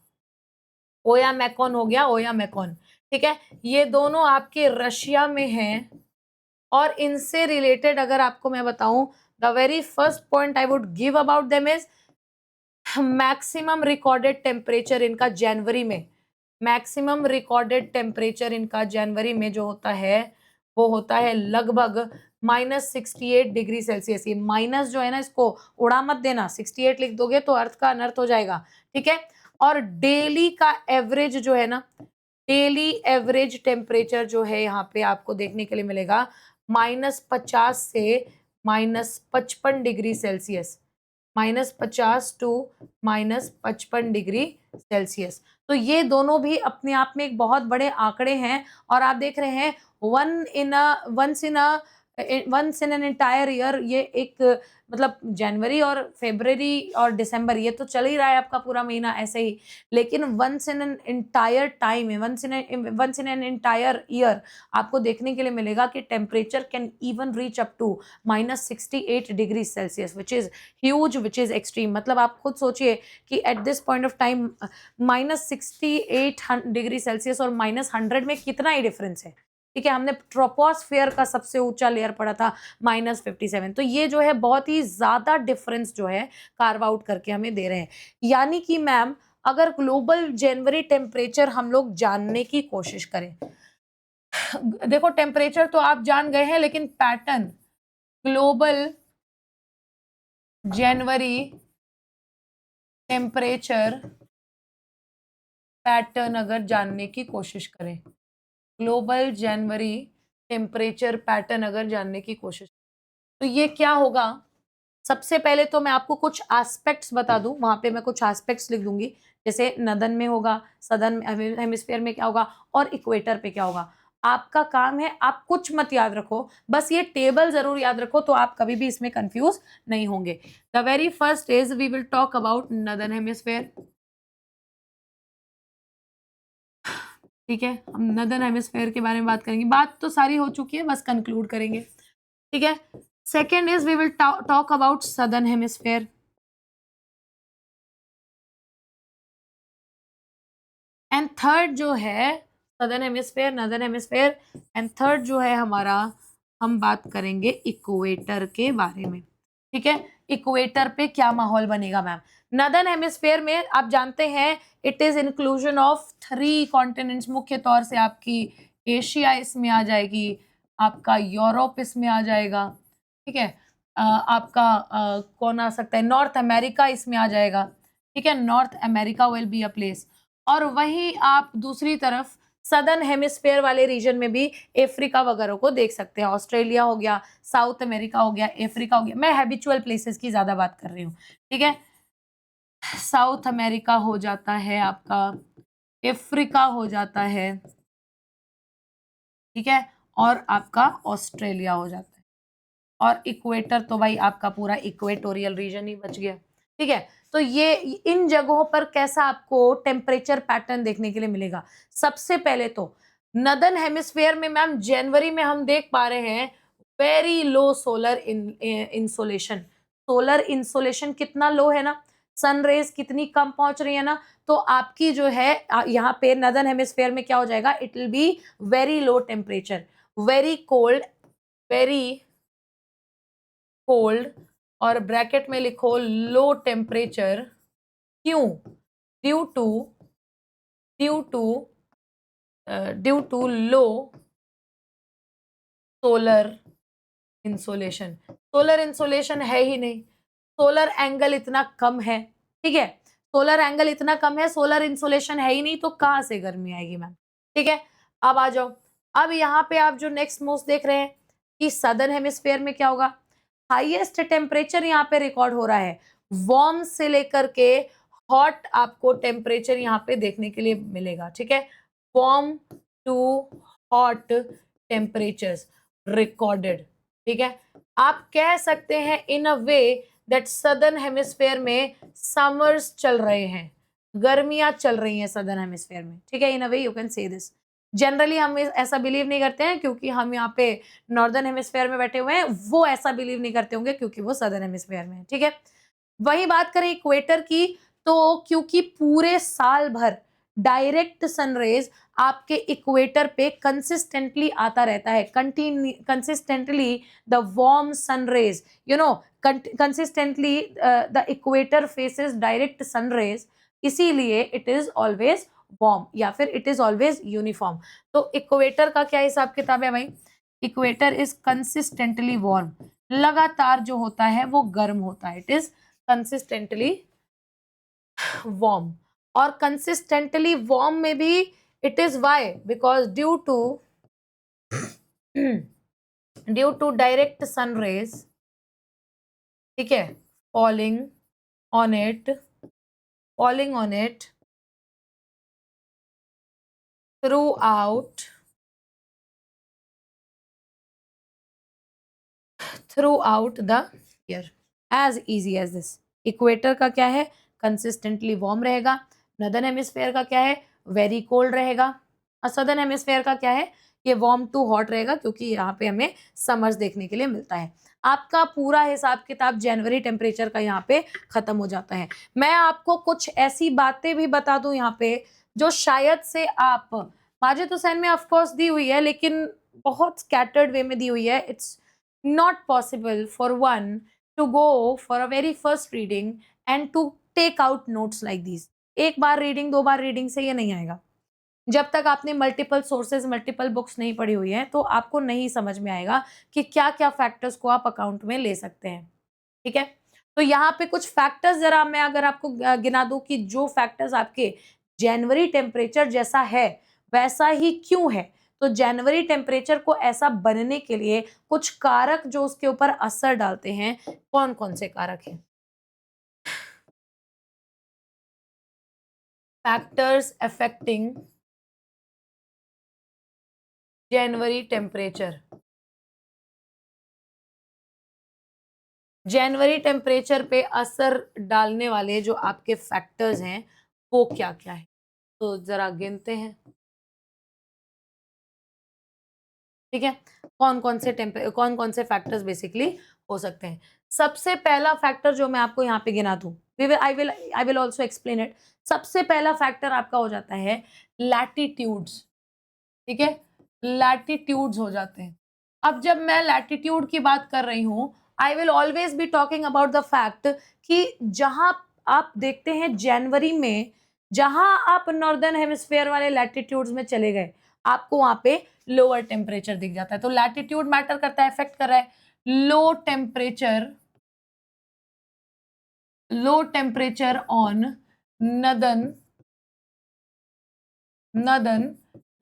ओया मैकॉन हो गया, ओया मैकॉन, ठीक है। ये दोनों आपके रशिया में हैं, और इनसे रिलेटेड अगर आपको मैं बताऊं, the very first point I would give about them is maximum recorded temperature इनका जनवरी में, मैक्सिमम रिकॉर्डेड टेम्परेचर इनका जनवरी में जो होता है वो होता है लगभग -68 डिग्री सेल्सियस। ये माइनस जो है ना, इसको उड़ा मत देना, 68 लिख दोगे तो अर्थ का अनर्थ हो जाएगा, ठीक है। और डेली का एवरेज जो है ना, डेली एवरेज टेम्परेचर जो है यहाँ पे आपको देखने के लिए मिलेगा -50 से -55 degree Celsius, -50 to -55 degree Celsius. तो ये दोनों भी अपने आप में एक बहुत बड़े आंकड़े हैं, और आप देख रहे हैं once in an entire year, ये एक मतलब जनवरी और फरवरी और दिसंबर ये तो चल ही रहा है आपका पूरा महीना ऐसे ही, लेकिन once in an entire time, once in an entire year आपको देखने के लिए मिलेगा कि temperature can even reach up to -68 degree Celsius, which is huge, which is extreme. मतलब आप खुद सोचिए कि at this point of time -68 degree Celsius और -100 में कितना ही डिफरेंस है, ठीक है। हमने ट्रोपोस्फेयर का सबसे ऊंचा लेयर पढ़ा था -57। तो ये जो है बहुत ही ज्यादा डिफरेंस जो है कार्व आउट करके हमें दे रहे हैं। यानी कि मैम अगर ग्लोबल जनवरी टेम्परेचर हम लोग जानने की कोशिश करें, देखो टेम्परेचर तो आप जान गए हैं, लेकिन पैटर्न, ग्लोबल जनवरी टेम्परेचर पैटर्न अगर जानने की कोशिश करें, ग्लोबल जनवरी टेम्परेचर पैटर्न अगर जानने की कोशिश, तो ये क्या होगा? सबसे पहले तो मैं आपको कुछ एस्पेक्ट्स बता दूं, वहां पे मैं कुछ एस्पेक्ट्स लिख दूंगी, जैसे नदन में होगा, सदर्न हेमिस्फीयर में क्या होगा और इक्वेटर पे क्या होगा। आपका काम है, आप कुछ मत याद रखो, बस ये टेबल जरूर याद रखो, तो आप कभी भी इसमें कंफ्यूज नहीं होंगे। The very first is we will talk about northern hemisphere. ठीक है, हम नदर्न हेमिस्फीयर के बारे में बात करेंगे, बात तो सारी हो चुकी है, बस कंक्लूड करेंगे। ठीक है, second is we will talk about southern hemisphere. And third जो है southern hemisphere, northern hemisphere, and third जो है हमारा, हम बात करेंगे इक्वेटर के बारे में। ठीक है, इक्वेटर पे क्या माहौल बनेगा मैम? नदर्न हेमिस्फीयर में आप जानते हैं it is inclusion of 3 continents, मुख्य तौर से आपकी एशिया इसमें आ जाएगी, आपका यूरोप इसमें आ जाएगा, ठीक है, आपका कौन आ सकता है, नॉर्थ अमेरिका इसमें आ जाएगा। ठीक है, north America will be a place. और वहीं आप दूसरी तरफ सदर्न हेमिस्फीयर वाले रीजन में भी अफ्रीका वगैरह को देख सकते हैं, ऑस्ट्रेलिया हो गया, साउथ अमेरिका हो गया, अफ्रीका हो गया, मैं हैबिचुअल प्लेसेस की ज्यादा बात कर रही हूँ। ठीक है, साउथ अमेरिका हो जाता है आपका, अफ्रीका हो जाता है, ठीक है, और आपका ऑस्ट्रेलिया हो जाता है, और इक्वेटर तो भाई आपका पूरा इक्वेटोरियल रीजन ही बच गया। ठीक है, तो ये इन जगहों पर कैसा आपको टेम्परेचर पैटर्न देखने के लिए मिलेगा? सबसे पहले तो नदर्न हेमिस्फीयर में मैम जनवरी में हम देख पा रहे हैं very low solar insolation. Solar insolation कितना लो है ना, सन रेज कितनी कम पहुंच रही है ना, तो आपकी जो है यहाँ पे नदर्न हेमिस्फीयर में क्या हो जाएगा, it will be very low temperature, very cold, very cold, और ब्रैकेट में लिखो लो टेम्परेचर। क्यों? Due to due to due to low solar insolation. Solar insolation है ही नहीं, सोलर एंगल इतना कम है। ठीक है, सोलर एंगल इतना कम है, सोलर इंसोलेशन है ही नहीं, तो कहां से गर्मी आएगी मैम? ठीक है, अब आ जाओ, अब यहाँ पे आप जो नेक्स्ट मोस्ट देख रहे हैं कि सदर्न हेमिस्फीयर में क्या होगा, हाईएस्ट टेम्परेचर यहाँ पे रिकॉर्ड हो रहा है, वार्म से लेकर के हॉट आपको टेम्परेचर यहाँ पे देखने के लिए मिलेगा। ठीक है, warm to hot temperatures recorded. ठीक है, आप कह सकते हैं in a way that southern hemisphere में समर्स चल रहे हैं, गर्मियां चल रही हैं सदर्न हेमिस्फीयर में। ठीक है, in a way you can say this. Generally हम ऐसा बिलीव नहीं करते हैं क्योंकि हम यहाँ पे नॉर्दर्न हेमिस्फीयर में बैठे हुए हैं, वो ऐसा बिलीव नहीं करते होंगे क्योंकि वो सदर्न हेमिस्फीयर में है। ठीक है, वही बात करें इक्वेटर की, तो क्योंकि पूरे साल भर डायरेक्ट सनरेज आपके इक्वेटर पे कंसिस्टेंटली आता रहता है, consistently the warm sun rays, you know, consistently the equator faces direct sun rays, इसीलिए इट इज ऑलवेज वार्म या फिर इट इज ऑलवेज यूनिफॉर्म। तो इक्वेटर का क्या हिसाब किताब है भाई? इक्वेटर इज कंसिस्टेंटली वार्म, लगातार जो होता है वो गर्म होता है, इट इज कंसिस्टेंटली वार्म। और कंसिस्टेंटली वार्म में भी it is why, because due to direct sun rays, ठीक है, falling on it, falling on it throughout the year, as easy as this. Equator का क्या है, कंसिस्टेंटली वार्म रहेगा, northern hemisphere का क्या है, वेरी कोल्ड रहेगा, और सदर्न हेमिस्फेयर का क्या है, ये वार्म टू हॉट रहेगा, क्योंकि यहाँ पे हमें समर्स देखने के लिए मिलता है। आपका पूरा हिसाब किताब जनवरी टेम्परेचर का यहाँ पे खत्म हो जाता है। मैं आपको कुछ ऐसी बातें भी बता दूं यहाँ पे जो शायद से आप, माजिद हुसैन में ऑफकोर्स दी हुई है लेकिन बहुत स्कैटर्ड वे में दी हुई है, it's not possible for one to go for a very first reading and to take out notes like these। एक बार रीडिंग, दो बार रीडिंग से ये नहीं आएगा। जब तक आपने मल्टीपल सोर्सेज, मल्टीपल बुक्स नहीं पढ़ी हुई है, तो आपको नहीं समझ में आएगा कि क्या क्या फैक्टर्स को आप अकाउंट में ले सकते हैं। ठीक है, तो यहाँ पे कुछ फैक्टर्स जरा मैं अगर आपको गिना दूं कि जो फैक्टर्स आपके जनवरी टेम्परेचर जैसा है वैसा ही क्यों है? तो जनवरी टेम्परेचर को ऐसा बनने के लिए कुछ कारक जो उसके ऊपर असर डालते हैं, कौन कौन से कारक हैं? फैक्टर्स अफेक्टिंग जनवरी टेम्परेचर। जनवरी टेम्परेचर पे असर डालने वाले जो आपके फैक्टर्स हैं वो क्या क्या है? तो जरा गिनते हैं, ठीक है। कौन कौन से फैक्टर्स बेसिकली हो सकते हैं? सबसे पहला फैक्टर जो मैं आपको यहाँ पे गिना दूं, आई विल ऑल्सो एक्सप्लेन इट। सबसे पहला फैक्टर आपका हो जाता है लैटिट्यूड्स, ठीक है। लैटिट्यूड्स हो जाते हैं। अब जब मैं लैटिट्यूड की बात कर रही हूं, I will always be talking about the fact कि जहां आप देखते हैं जनवरी में, जहां आप नॉर्दर्न हेमिस्फेयर वाले लैटिट्यूड्स में चले गए, आपको वहां पे लोअर टेम्परेचर दिख जाता है। तो लैटिट्यूड मैटर करता है, इफेक्ट कर रहा है। Low temperature on northern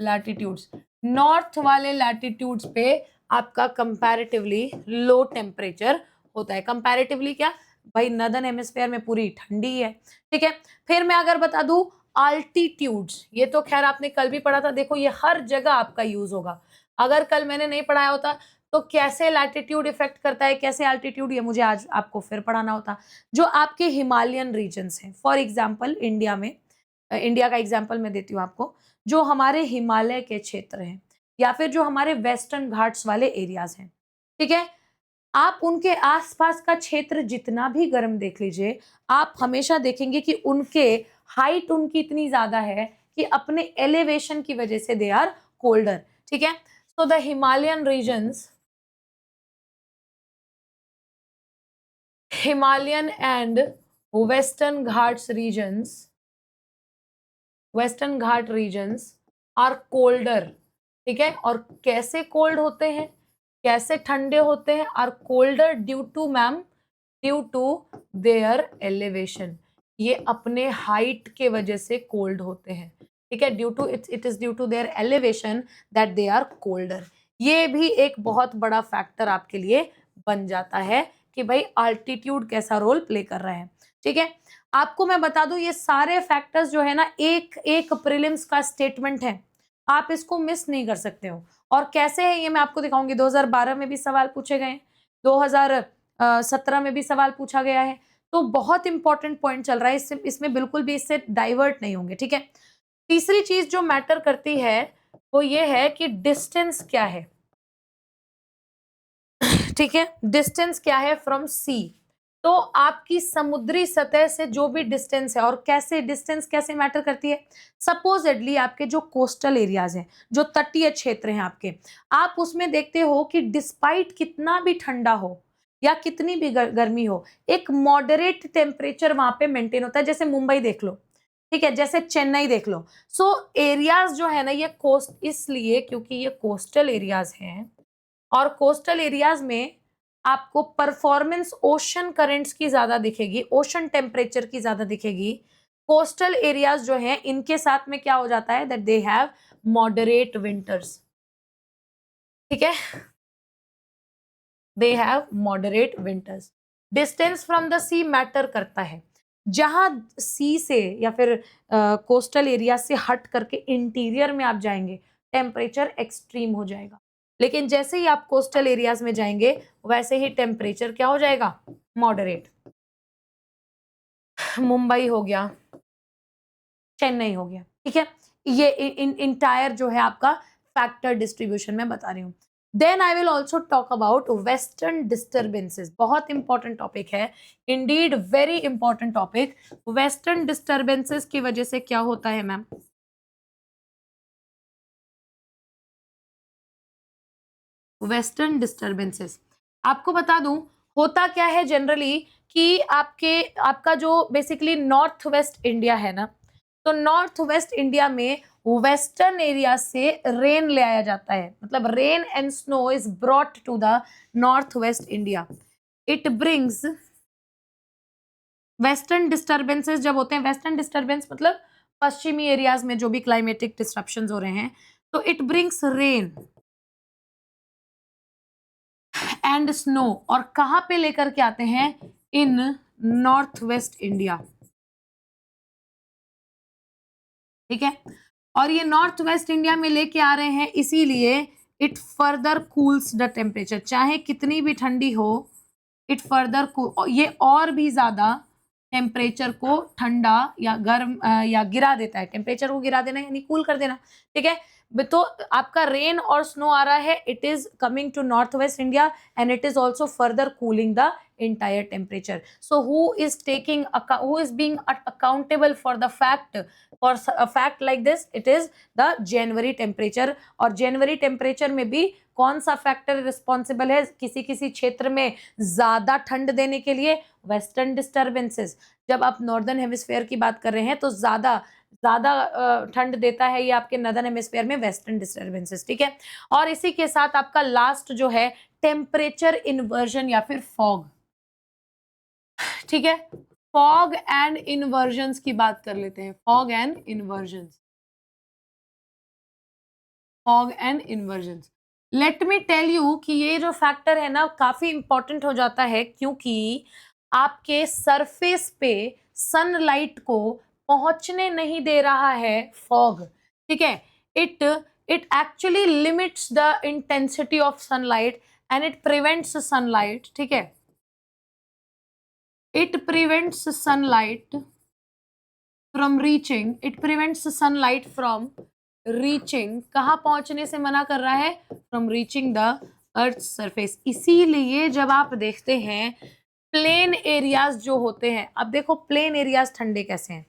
latitudes. North वाले लैटिट्यूड्स पे आपका कंपैरेटिवली लो टेम्परेचर होता है। कंपैरेटिवली क्या भाई, नदर्न हेमिस्फेयर में पूरी ठंडी है, ठीक है। फिर मैं अगर बता दूं अल्टीट्यूड्स, ये तो खैर आपने कल भी पढ़ा था, देखो ये हर जगह आपका यूज होगा। अगर कल मैंने नहीं पढ़ाया होता तो कैसे लैटिट्यूड इफेक्ट करता है, कैसे अल्टीट्यूड, ये मुझे आज आपको फिर पढ़ाना होता। जो आपके हिमालयन रीजन्स हैं, फॉर एग्जाम्पल इंडिया में, इंडिया का एग्जाम्पल मैं देती हूँ आपको, जो हमारे हिमालय के क्षेत्र हैं या फिर जो हमारे वेस्टर्न घाट्स वाले एरियाज हैं, ठीक है, आप उनके आसपास का क्षेत्र जितना भी गर्म देख लीजिए, आप हमेशा देखेंगे कि उनके हाइट उनकी इतनी ज्यादा है कि अपने एलिवेशन की वजह से दे आर कोल्डर, ठीक है। So the Himalayan regions, Himalayan and Western Ghats regions, Western Ghat regions are colder, ठीक है। और कैसे कोल्ड होते हैं, कैसे ठंडे होते हैं? Are colder due to ma'am, due to their elevation, ये अपने हाइट के वजह से कोल्ड होते हैं, ठीक है। Due to it is due to their elevation that they are colder. ये भी एक बहुत बड़ा फैक्टर आपके लिए बन जाता है कि भाई अल्टीट्यूड कैसा रोल प्ले कर रहा है, ठीक है। आपको मैं बता दूं ये सारे फैक्टर्स जो है ना, एक एक प्रीलिम्स का स्टेटमेंट है, आप इसको मिस नहीं कर सकते हो। और कैसे है ये मैं आपको दिखाऊंगी। 2012 में भी सवाल पूछे गए, 2017 में भी सवाल पूछा गया है, तो बहुत इंपॉर्टेंट पॉइंट चल रहा है, इसमें बिल्कुल भी इससे डाइवर्ट नहीं होंगे, ठीक है। तीसरी चीज जो मैटर करती है वो ये है कि डिस्टेंस क्या है, ठीक है। डिस्टेंस क्या है फ्रॉम सी, तो आपकी समुद्री सतह से जो भी डिस्टेंस है, और कैसे डिस्टेंस कैसे मैटर करती है। सपोजेडली आपके जो कोस्टल एरियाज हैं, जो तटीय क्षेत्र हैं आपके, आप उसमें देखते हो कि डिस्पाइट कितना भी ठंडा हो या कितनी भी गर्मी हो, एक मॉडरेट टेम्परेचर वहां पे मेंटेन होता है। जैसे मुंबई देख लो, ठीक है, जैसे चेन्नई देख लो। सो एरियाज जो है ना, ये कोस्ट इसलिए क्योंकि ये कोस्टल एरियाज हैं, और कोस्टल एरियाज में आपको परफॉर्मेंस ओशन करंट्स की ज्यादा दिखेगी, ओशन टेम्परेचर की ज्यादा दिखेगी। कोस्टल एरियाज जो हैं इनके साथ में क्या हो जाता है, that they have moderate winters, ठीक है, they have moderate winters. Distance from the sea matter करता है। जहां सी से या फिर कोस्टल एरिया से हट करके इंटीरियर में आप जाएंगे, टेम्परेचर एक्सट्रीम हो जाएगा। लेकिन जैसे ही आप कोस्टल एरियाज में जाएंगे वैसे ही टेम्परेचर क्या हो जाएगा, मॉडरेट। मुंबई हो गया, चेन्नई हो गया, ठीक है। ये इंटायर जो है आपका फैक्टर डिस्ट्रीब्यूशन में बता रही हूँ। Then I will also talk about western disturbances, बहुत इंपॉर्टेंट टॉपिक है, indeed very important topic. Western disturbances की वजह से क्या होता है मैम, वेस्टर्न डिस्टर्बेंसेस आपको बता दूं होता क्या है जनरली, कि आपका जो बेसिकली नॉर्थ वेस्ट इंडिया है ना, तो नॉर्थ वेस्ट इंडिया में वेस्टर्न एरिया से रेन ले आया जाता है, मतलब rain and snow is brought to the north west India. It brings, western disturbances जब होते हैं, वेस्टर्न डिस्टर्बेंस मतलब पश्चिमी एरियाज में जो भी क्लाइमेटिक डिस्ट्रप्शंस हो रहे हैं, तो it brings rain and snow, और कहां पे लेकर के आते हैं? इन नॉर्थ वेस्ट इंडिया, ठीक है। और ये नॉर्थ वेस्ट इंडिया में लेके आ रहे हैं, इसीलिए it further cools the temperature, चाहे कितनी भी ठंडी हो, इट फर्दर ये और भी ज्यादा टेम्परेचर को ठंडा या गर्म या गिरा देता है। टेम्परेचर को गिरा देना यानी कूल कर देना, ठीक है। तो आपका रेन और स्नो आ रहा है, it is coming to north west India and it is also further cooling the entire temperature. So who is being accountable for the fact, for a fact like this? It is the January temperature. और January temperature में भी कौन सा factor responsible है किसी किसी क्षेत्र में ज्यादा ठंड देने के लिए? Western disturbances. जब आप नॉर्दर्न हेमिस्फेयर की बात कर रहे हैं तो ज्यादा ठंड देता है ये आपके नॉर्दर्न हेमिस्फेयर में वेस्टर्न डिस्टर्बेंसेस, ठीक है। और इसी के साथ आपका लास्ट जो है टेम्परेचर इन्वर्जन या फिर फॉग, ठीक है। फॉग एंड इन्वर्जन्स की बात कर लेते हैं। Fog and inversions, fog and inversions. Let me tell you कि ये जो फैक्टर है ना काफी इंपॉर्टेंट हो जाता है, क्योंकि आपके सरफेस पे सनलाइट को पहुंचने नहीं दे रहा है फॉग, ठीक है। It actually limits the intensity of sunlight and it prevents sunlight, ठीक है। It prevents sunlight from reaching, it prevents sunlight from reaching, कहाँ पहुंचने से मना कर रहा है? From reaching the earth's surface। इसीलिए जब आप देखते हैं प्लेन एरियाज जो होते हैं, अब देखो प्लेन एरियाज ठंडे कैसे हैं,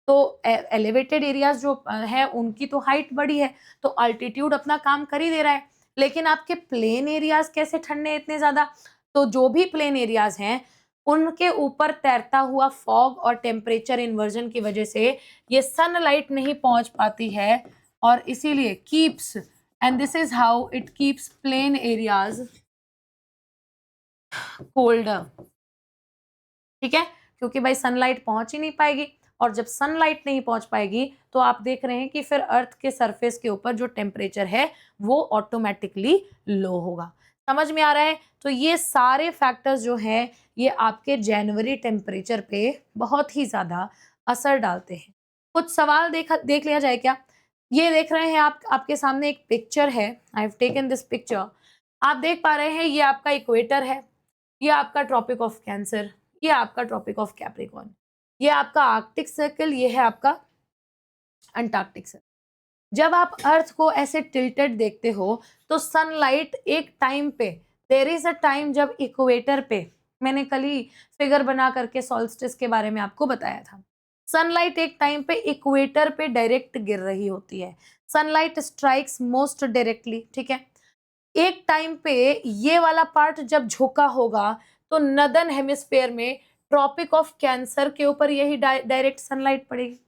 तो एलिवेटेड एरियाज जो है उनकी तो हाइट बड़ी है, तो अल्टीट्यूड अपना काम कर ही दे रहा है, लेकिन आपके प्लेन एरियाज कैसे ठंडे इतने ज्यादा? तो जो भी प्लेन एरियाज हैं उनके ऊपर तैरता हुआ फॉग और टेम्परेचर इन्वर्जन की वजह से ये सनलाइट नहीं पहुंच पाती है, और इसीलिए keeps, and this is how it keeps plain areas colder, ठीक है। क्योंकि भाई सनलाइट पहुंच ही नहीं पाएगी, और जब सनलाइट नहीं पहुंच पाएगी तो आप देख रहे हैं कि फिर अर्थ के सरफेस के ऊपर जो टेम्परेचर है वो ऑटोमेटिकली लो होगा। समझ में आ रहा है? तो ये सारे फैक्टर्स जो हैं ये आपके जनवरी टेम्परेचर पे बहुत ही ज्यादा असर डालते हैं। कुछ सवाल देख लिया जाए क्या? ये देख रहे हैं आप, आपके सामने एक पिक्चर है, I have taken this picture. आप देख पा रहे हैं ये आपका इक्वेटर है, ये आपका ट्रॉपिक ऑफ कैंसर, ये आपका ट्रॉपिक ऑफ कैप्रिकॉर्न, ये आपका आर्कटिक सर्कल, ये है आपका अंटार्कटिक सर्कल। जब आप अर्थ को ऐसे टिल्टेड देखते हो तो सनलाइट एक टाइम पे, देयर इज अ टाइम जब इक्वेटर पे, मैंने कल ही फिगर बना करके सॉल्स्टिस के बारे में आपको बताया था, सनलाइट एक टाइम पे इक्वेटर पे डायरेक्ट गिर रही होती है, सनलाइट स्ट्राइक्स मोस्ट डायरेक्टली, ठीक है। एक टाइम पे ये वाला पार्ट जब झुका होगा तो नदर्न हेमिस्फेयर में ट्रॉपिक ऑफ कैंसर के ऊपर यही डायरेक्ट सनलाइट पड़ेगी,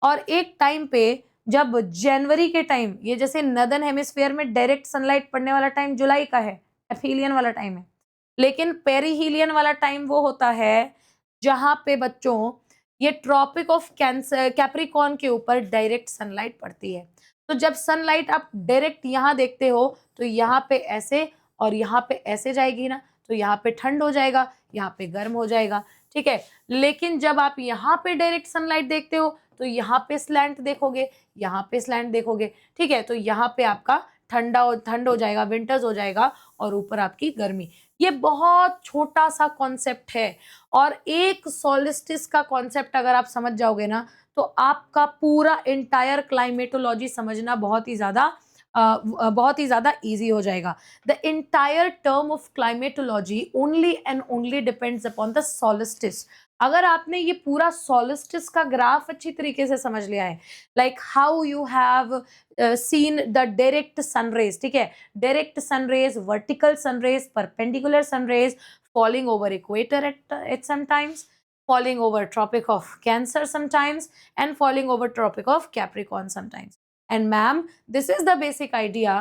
और एक टाइम पे जब जनवरी के टाइम, ये जैसे नदर्न हेमिस्फेयर में डायरेक्ट सनलाइट पड़ने वाला टाइम जुलाई का है, एफिलियन वाला टाइम है, लेकिन पेरीहीलियन वाला टाइम वो होता है जहां पे बच्चों ये ट्रॉपिक ऑफ कैंसर कैप्रिकॉर्न के ऊपर डायरेक्ट सनलाइट पड़ती है। तो जब सनलाइट आप डायरेक्ट यहाँ देखते हो तो यहाँ पे ऐसे और यहाँ पे ऐसे जाएगी ना, तो यहाँ पे ठंड हो जाएगा, यहाँ पे गर्म हो जाएगा, ठीक है। लेकिन जब आप यहाँ पे डायरेक्ट सनलाइट देखते हो तो यहाँ पे स्लैंट देखोगे, यहाँ पे स्लैंट देखोगे, ठीक है। तो यहाँ पे आपका ठंड हो जाएगा, विंटर्स हो जाएगा, और ऊपर आपकी गर्मी। ये बहुत छोटा सा कॉन्सेप्ट है, और एक सॉल्स्टिस का कॉन्सेप्ट अगर आप समझ जाओगे ना तो आपका पूरा इंटायर क्लाइमेटोलॉजी समझना बहुत ही ज्यादा इजी हो जाएगा। The entire term of climatology only and only depends upon the solstice. अगर आपने ये पूरा सॉल्स्टिस का ग्राफ अच्छी तरीके से समझ लिया है, like how you have seen the direct sun rays, ठीक है, direct sun rays, vertical sun rays, perpendicular sun rays falling over equator at sometimes, falling over tropic of cancer sometimes, and falling over tropic of capricorn sometimes. And ma'am, this is the basic idea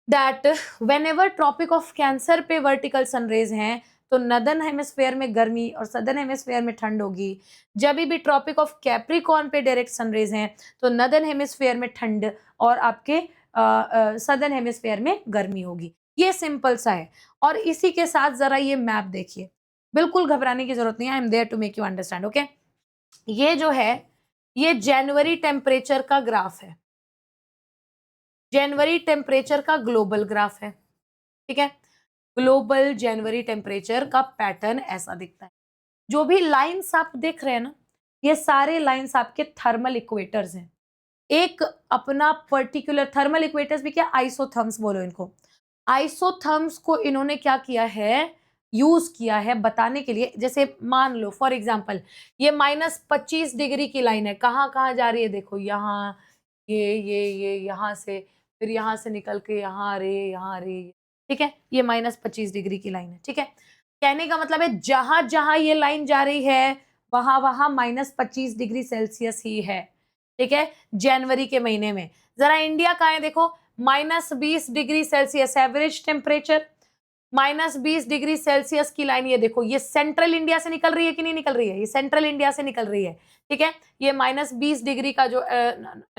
that whenever tropic of cancer पे vertical sun rays हैं तो northern hemisphere में गर्मी और southern hemisphere में ठंड होगी। जब भी ट्रॉपिक ऑफ कैप्रिकॉर्न पे डायरेक्ट सनरेज हैं तो नदर्न हेमिस्फेयर में ठंड और आपके सदर्न हेमिस्फेयर में गर्मी होगी। ये सिंपल सा है। और इसी के साथ जरा ये मैप देखिए, बिल्कुल घबराने की जरूरत नहीं है, I am there to make you understand. Okay, ये जो है ये जनवरी टेम्परेचर का ग्राफ है, जनवरी टेम्परेचर का ग्लोबल ग्राफ है, ठीक है। ग्लोबल जनवरी टेम्परेचर का पैटर्न ऐसा दिखता है। जो भी लाइंस आप देख रहे हैं ना, ये सारे लाइंस आपके थर्मल इक्वेटर्स हैं। एक अपना पर्टिकुलर थर्मल इक्वेटर्स भी क्या, आइसोथर्म्स बोलो इनको। आइसोथर्म्स को इन्होंने क्या किया है, यूज किया है बताने के लिए। जैसे मान लो फॉर एग्जांपल ये -25 डिग्री की लाइन है, कहाँ कहाँ जा रही है देखो, यहाँ ये यहाँ से, फिर यहाँ से निकल के यहाँ रे, यहाँ रे, ठीक है। ये -25 डिग्री की लाइन है, ठीक है। कहने का मतलब है जहां जहां ये लाइन जा रही है वहां वहां -25 डिग्री सेल्सियस ही है, ठीक है, जनवरी के महीने में। जरा इंडिया का है देखो, -20 degree Celsius average temperature, -20 degree Celsius की लाइन ये देखो, ये सेंट्रल इंडिया से निकल रही है कि नहीं निकल रही है, ये सेंट्रल इंडिया से निकल रही है, ठीक है। ये -20 डिग्री का जो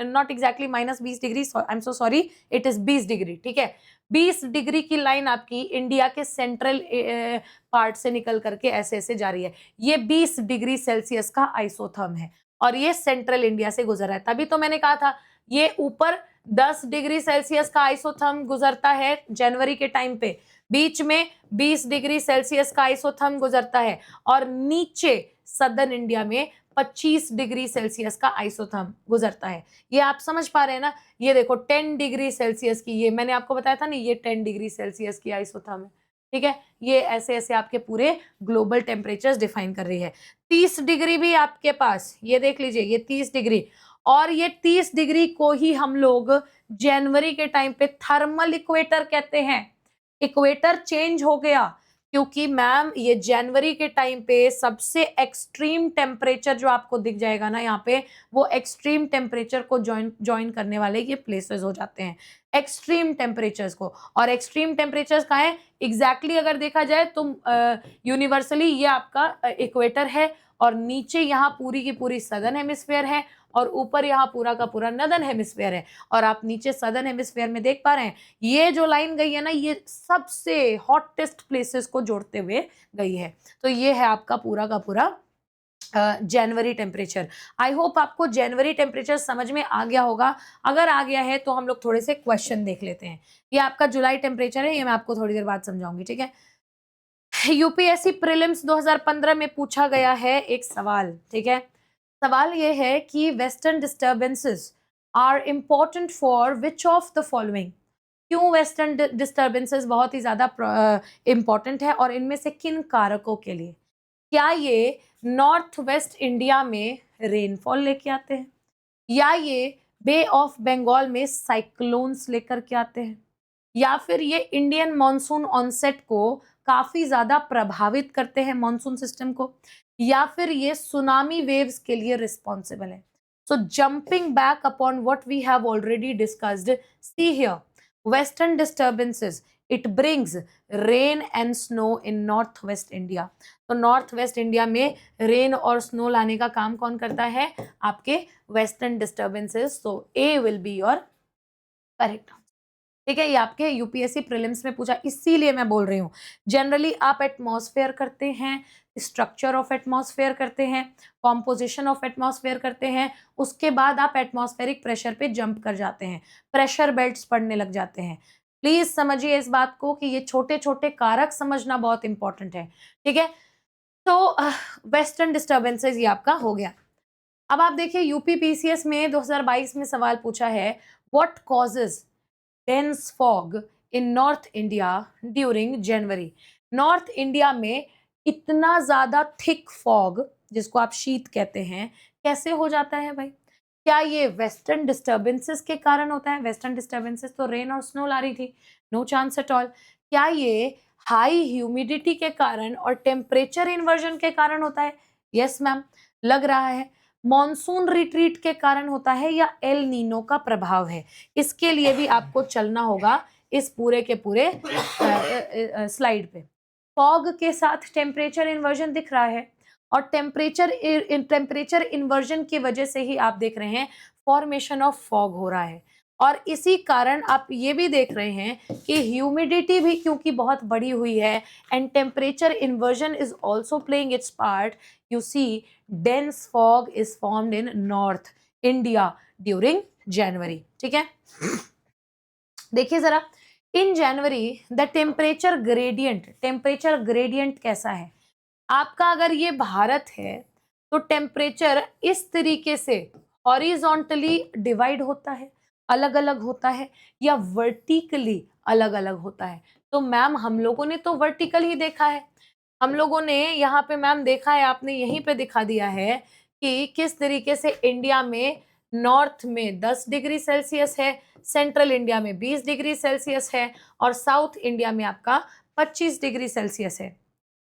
not exactly -20 degree, I am so sorry, it is 20 degree, ठीक है। 20 डिग्री की लाइन आपकी इंडिया के सेंट्रल पार्ट से निकल करके ऐसे ऐसे जा रही है। ये 20 डिग्री सेल्सियस का आइसोथर्म है और ये सेंट्रल इंडिया से गुजर रहा है। तभी तो मैंने कहा था ये ऊपर 10 डिग्री सेल्सियस का आइसोथर्म गुजरता है जनवरी के टाइम पे, बीच में 20 डिग्री सेल्सियस का आइसोथर्म गुजरता है और नीचे सदर्न इंडिया में 25 डिग्री सेल्सियस का आइसोथर्म गुजरता है। ये आप समझ पा रहे हैं ना। ये देखो 10 डिग्री सेल्सियस की, ये मैंने आपको बताया था ना, ये 10 डिग्री सेल्सियस की आइसोथर्म है, ठीक है। ये ऐसे ऐसे आपके पूरे ग्लोबल टेम्परेचर डिफाइन कर रही है। 30 डिग्री भी आपके पास, ये देख लीजिए, ये 30 डिग्री, और ये 30 डिग्री को ही हम लोग जनवरी के टाइम पे थर्मल इक्वेटर कहते हैं। इक्वेटर चेंज हो गया क्योंकि मैम ये जनवरी के टाइम पे सबसे एक्सट्रीम टेम्परेचर जो आपको दिख जाएगा ना यहाँ पे, वो एक्सट्रीम टेम्परेचर को ज्वाइन करने वाले ये प्लेसेस हो जाते हैं, एक्सट्रीम टेम्परेचर्स को। और एक्सट्रीम टेम्परेचर्स कहाँ है एग्जैक्टली अगर देखा जाए तो यूनिवर्सली ये आपका इक्वेटर है, और नीचे यहाँ पूरी की पूरी सदर्न हेमिस्फेयर है, और ऊपर यहाँ पूरा का पूरा नदर्न हेमिस्फेयर है। और आप नीचे सदर्न हेमिस्फेयर में देख पा रहे हैं ये जो लाइन गई है ना, ये सबसे हॉटेस्ट प्लेसेस को जोड़ते हुए गई है। तो ये है आपका पूरा का पूरा जनवरी टेम्परेचर। आई होप आपको जनवरी टेम्परेचर समझ में आ गया होगा। अगर आ गया है तो हम लोग थोड़े से क्वेश्चन देख लेते हैं। ये आपका जुलाई टेम्परेचर है, ये मैं आपको थोड़ी देर बाद समझाऊंगी, ठीक है। यूपीएससी प्रीलिम्स 2015 में पूछा गया है एक सवाल, ठीक है। सवाल ये है कि western disturbances are important for which of the following. क्यों वेस्टर्न डिस्टर्बेंसेस बहुत ही ज्यादा इंपॉर्टेंट है और इनमें से किन कारकों के लिए। क्या ये नॉर्थ वेस्ट इंडिया में रेनफॉल लेके आते हैं, या ये बे ऑफ बंगाल में साइक्लोन्स लेकर के आते हैं, या फिर ये इंडियन मॉनसून ऑनसेट को काफी ज्यादा प्रभावित करते हैं मॉनसून सिस्टम को, या फिर ये सुनामी वेव्स के लिए रिस्पॉन्सिबल है। So jumping back upon what we have already discussed, see here western disturbances it brings rain and snow in north west India. तो नॉर्थ वेस्ट इंडिया में रेन और स्नो लाने का काम कौन करता है, आपके western disturbances. So A will be your correct, ठीक है। ये आपके यूपीएससी प्रीलिम्स में पूछा, इसीलिए मैं बोल रही हूँ। जनरली आप एटमॉस्फेयर करते हैं, स्ट्रक्चर ऑफ एटमॉस्फेयर करते हैं, कॉम्पोजिशन ऑफ एटमॉस्फेयर करते हैं, उसके बाद आप एटमॉस्फेरिक प्रेशर पे जंप कर जाते हैं, प्रेशर बेल्ट्स पढ़ने लग जाते हैं। प्लीज समझिए इस बात को कि ये छोटे छोटे कारक समझना बहुत इंपॉर्टेंट है, ठीक है। तो वेस्टर्न डिस्टर्बेंसेज ये आपका हो गया। अब आप देखिए यूपी पीसीएस में 2022 में सवाल पूछा है, what causes dense fog in north India during January. North India में इतना ज्यादा थिक फॉग, जिसको आप शीत कहते हैं, कैसे हो जाता है भाई। क्या ये वेस्टर्न डिस्टर्बेंसेस के कारण होता है। वेस्टर्न डिस्टर्बेंसेस तो रेन और स्नो ला रही थी, नो चांस एट ऑल। क्या ये हाई ह्यूमिडिटी के कारण और टेम्परेचर इन्वर्जन के कारण होता है। यस मैम, लग रहा है। मॉनसून रिट्रीट के कारण होता है या एल नीनो का प्रभाव है। इसके लिए भी आपको चलना होगा इस पूरे के पूरे स्लाइड पे। फॉग के साथ टेम्परेचर इन्वर्जन दिख रहा है, और टेम्परेचर इन्वर्जन की वजह से ही आप देख रहे हैं फॉर्मेशन ऑफ फॉग हो रहा है। और इसी कारण आप ये भी देख रहे हैं कि ह्यूमिडिटी भी क्योंकि बहुत बढ़ी हुई है, and temperature inversion is also playing its part, you see dense fog is formed in north India during January. ठीक है, देखिए जरा, in January the temperature gradient कैसा है आपका? अगर ये भारत है तो टेम्परेचर इस तरीके से हॉरिजॉन्टली डिवाइड होता है, अलग अलग होता है, या वर्टिकली अलग अलग होता है? तो मैम हम लोगों ने तो वर्टिकल ही देखा है, हम लोगों ने यहाँ पे मैम देखा है, आपने यहीं पे दिखा दिया है कि किस तरीके से इंडिया में नॉर्थ में 10 डिग्री सेल्सियस है, सेंट्रल इंडिया में 20 डिग्री सेल्सियस है, और साउथ इंडिया में आपका 25 डिग्री सेल्सियस है।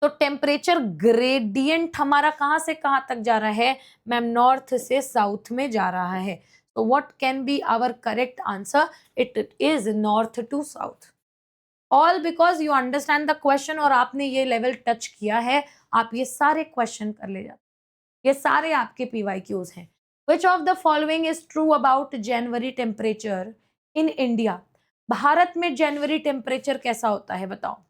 तो टेम्परेचर ग्रेडियंट हमारा कहां से कहां तक जा रहा है मैम? नॉर्थ से साउथ में जा रहा है। तो what can be our correct answer? It is north to south. All because you understand the question, और आपने ये लेवल टच किया है, आप ये सारे क्वेश्चन कर ले जाते, ये सारे आपके पीवाईक्यूज हैं। विच of the following is true about January temperature in India? भारत में जनवरी टेम्परेचर कैसा होता है बताओ?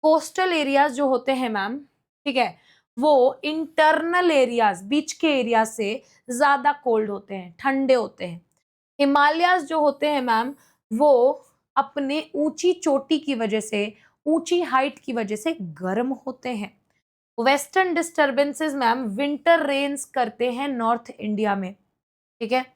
कोस्टल एरियाज जो होते हैं मैम, ठीक है, वो इंटरनल एरियाज, बीच के एरिया से ज्यादा कोल्ड होते हैं, ठंडे होते हैं। हिमालयाज जो होते हैं मैम, वो अपने ऊंची चोटी की वजह से, ऊंची हाइट की वजह से गर्म होते हैं। Western disturbances ma'am winter rains करते हैं नॉर्थ इंडिया में, ठीक है,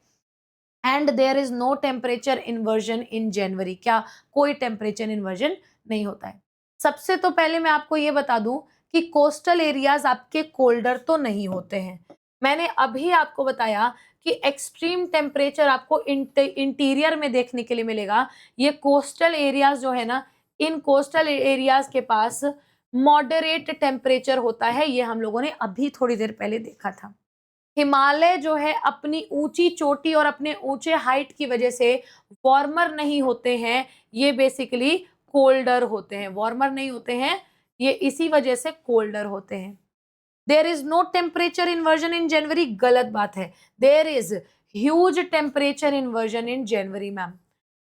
and there is no temperature inversion in January. क्या कोई टेम्परेचर इन्वर्जन नहीं होता है? सबसे तो पहले मैं आपको ये बता दूं कि कोस्टल एरियाज आपके कोल्डर तो नहीं होते हैं। मैंने अभी आपको बताया कि एक्सट्रीम टेम्परेचर आपको इंटीरियर में देखने के लिए मिलेगा। ये कोस्टल एरियाज जो है ना, इन कोस्टल एरियाज के पास मॉडरेट टेम्परेचर होता है, ये हम लोगों ने अभी थोड़ी देर पहले देखा था। हिमालय जो है अपनी ऊंची चोटी और अपने ऊंचे हाइट की वजह से वार्मर नहीं होते हैं, ये बेसिकली कोल्डर होते हैं, वार्मर नहीं होते हैं, ये इसी वजह से कोल्डर होते हैं। There is no temperature inversion in January, गलत बात है। There is huge temperature inversion in January ma'am.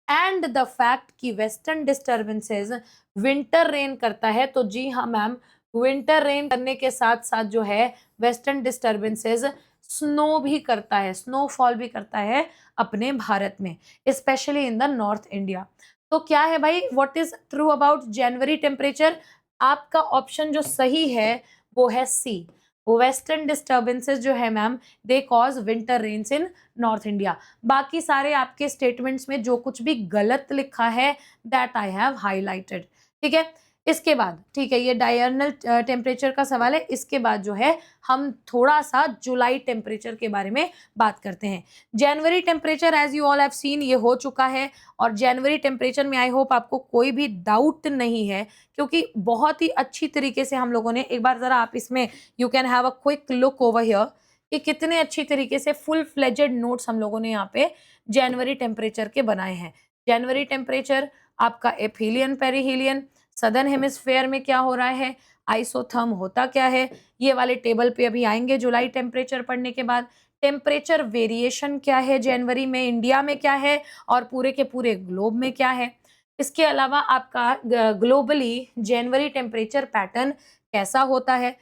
And the fact कि वेस्टर्न डिस्टर्बेंसेस विंटर रेन करता है, तो जी हाँ मैम, विंटर रेन करने के साथ साथ जो है वेस्टर्न डिस्टर्बेंसेस स्नो भी करता है, स्नोफॉल भी करता है अपने भारत में, specially in the north India. तो क्या है भाई, what is true about January temperature? आपका ऑप्शन जो सही है वो है सी। वेस्टर्न डिस्टर्बेंसेस जो है ma'am, they cause winter rains in north India. बाकी सारे आपके स्टेटमेंट्स में जो कुछ भी गलत लिखा है दैट आई हैव हाईलाइटेड, ठीक है। इसके बाद, ठीक है, ये डायर्नल टेम्परेचर का सवाल है। इसके बाद जो है हम थोड़ा सा जुलाई टेम्परेचर के बारे में बात करते हैं। January temperature as you all have seen ये हो चुका है, और जनवरी टेम्परेचर में आई होप आपको कोई भी डाउट नहीं है, क्योंकि बहुत ही अच्छी तरीके से हम लोगों ने, एक बार जरा आप इसमें you can have a quick look over here कि कितने अच्छी तरीके से फुल फ्लेजेड नोट्स हम लोगों ने यहाँ पे जनवरी टेम्परेचर के बनाए हैं। जनवरी टेम्परेचर आपका एफिलियन, पेरिहिलियन, सदर्न हेमिस्फेयर में क्या हो रहा है, आइसोथर्म होता क्या है, ये वाले टेबल पे अभी आएंगे जुलाई टेम्परेचर पढ़ने के बाद। टेम्परेचर वेरिएशन क्या है जनवरी में, इंडिया में क्या है, और पूरे के पूरे ग्लोब में क्या है। इसके अलावा आपका ग्लोबली जनवरी टेम्परेचर पैटर्न कैसा होता है,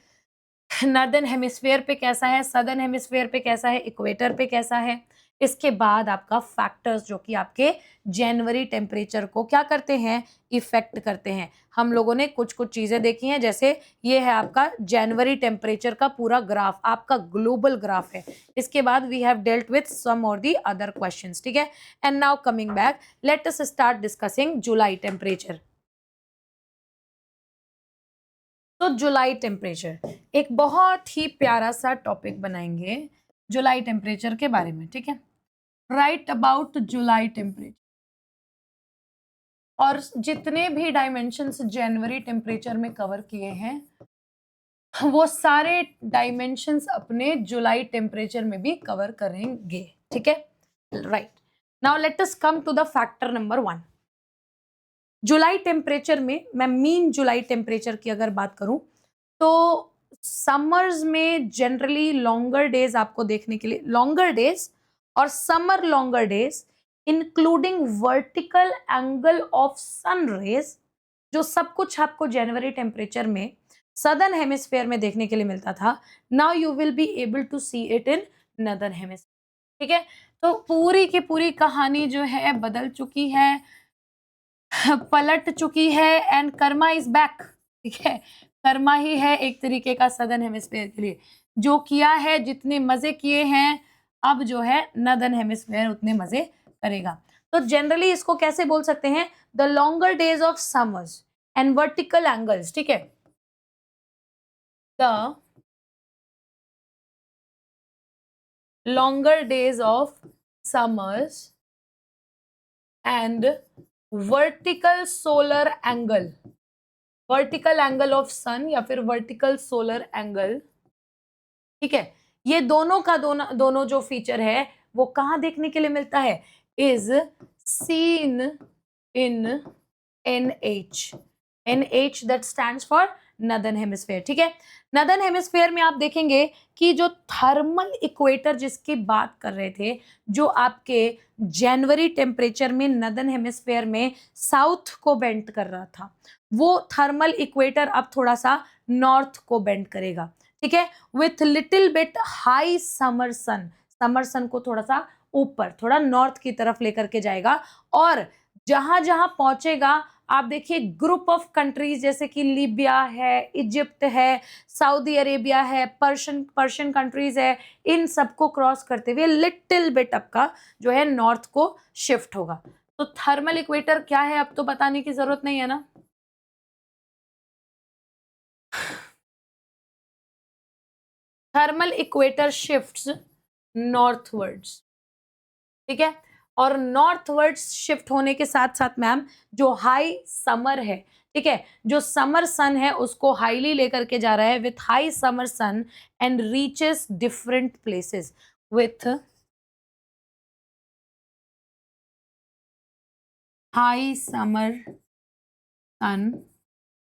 नॉर्दर्न हेमिस्फेयर पे कैसा है, सदर्न हेमिस्फेयर पे कैसा है, इक्वेटर पे कैसा है। इसके बाद आपका फैक्टर्स जो कि आपके जनवरी टेम्परेचर को क्या करते हैं, इफेक्ट करते हैं। हम लोगों ने कुछ कुछ चीजें देखी हैं, जैसे ये है आपका जनवरी टेम्परेचर का पूरा ग्राफ, आपका ग्लोबल ग्राफ है। इसके बाद we have dealt with some और दी अदर क्वेश्चंस, ठीक है। And now coming back, let us start discussing July temperature. तो जुलाई टेम्परेचर एक बहुत ही प्यारा सा टॉपिक बनाएंगे जुलाई टेम्परेचर के बारे में, ठीक है। राइट अबाउट जुलाई टेम्परेचर, और जितने भी डायमेंशंस जनवरी टेम्परेचर में कवर किए हैं वो सारे डायमेंशंस अपने जुलाई टेम्परेचर में भी कवर करेंगे, ठीक है। Right, now let us come to the factor number 1। जुलाई टेम्परेचर में मैं मीन जुलाई टेम्परेचर की अगर बात करूं तो समर्स में जनरली लॉन्गर डेज आपको देखने के लिए, लॉन्गर डेज और summer longer days including vertical angle of sun rays, जो सब कुछ आपको जनवरी टेम्परेचर में सदर्न हेमिस्फेयर में देखने के लिए मिलता था, now you will be able to see it in northern hemisphere. ठीक है, तो पूरी की पूरी कहानी जो है बदल चुकी है, पलट चुकी है, एंड कर्मा इज बैक। ठीक है, कर्मा ही है एक तरीके का सदर्न हेमिस्फेयर के लिए, जो किया है, जितने मजे किए हैं, अब जो है नदर्न हेमिस्फेयर उतने मजे करेगा। तो जनरली इसको कैसे बोल सकते हैं, the longer days of summers and vertical angles. ठीक है, the longer days of summers and vertical solar angle, vertical angle of sun या फिर वर्टिकल सोलर एंगल। ठीक है, ये दोनों का दोनों जो फीचर है वो कहां देखने के लिए मिलता है, is seen in NH, NH that stands for northern hemisphere. ठीक है, नदर्न हेमिस्फेयर में आप देखेंगे कि जो थर्मल इक्वेटर जिसकी बात कर रहे थे, जो आपके जनवरी टेम्परेचर में नदर्न हेमिस्फेयर में साउथ को बेंड कर रहा था, वो थर्मल इक्वेटर अब थोड़ा सा नॉर्थ को बेंड करेगा। ठीक है, with little bit high summer sun, summer sun को थोड़ा सा ऊपर, थोड़ा नॉर्थ की तरफ लेकर के जाएगा, और जहां जहां पहुंचेगा आप देखिए ग्रुप ऑफ कंट्रीज जैसे कि लीबिया है, इजिप्ट है, सऊदी अरेबिया है, पर्शियन कंट्रीज है, इन सबको क्रॉस करते हुए लिटिल बिट आपका जो है नॉर्थ को शिफ्ट होगा। तो थर्मल इक्वेटर क्या है अब तो बताने की जरूरत नहीं है ना। Thermal equator shifts northwards. ठीक है, और नॉर्थवर्ड्स शिफ्ट होने के साथ साथ मैम जो हाई समर है, ठीक है, जो समर सन है उसको हाईली लेकर के जा रहा है with high summer sun and reaches different places with high summer sun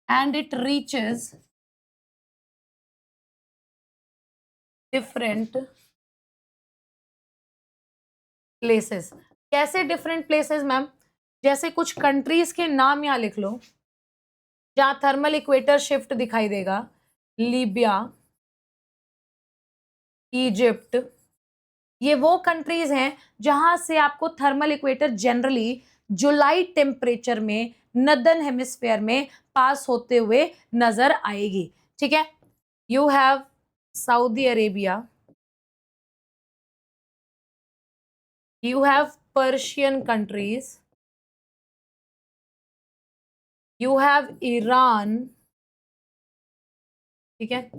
and it reaches different places. कैसे डिफरेंट प्लेसेस मैम, जैसे कुछ कंट्रीज के नाम यहां लिख लो जहां थर्मल इक्वेटर शिफ्ट दिखाई देगा, लीबिया, इजिप्ट, ये वो कंट्रीज हैं जहां से आपको थर्मल इक्वेटर जनरली जुलाई टेम्परेचर में नदर्न हेमिस्फेयर में पास होते हुए नजर आएगी। ठीक है, you have Saudi Arabia, you have Persian countries, you have Iran. ठीक है,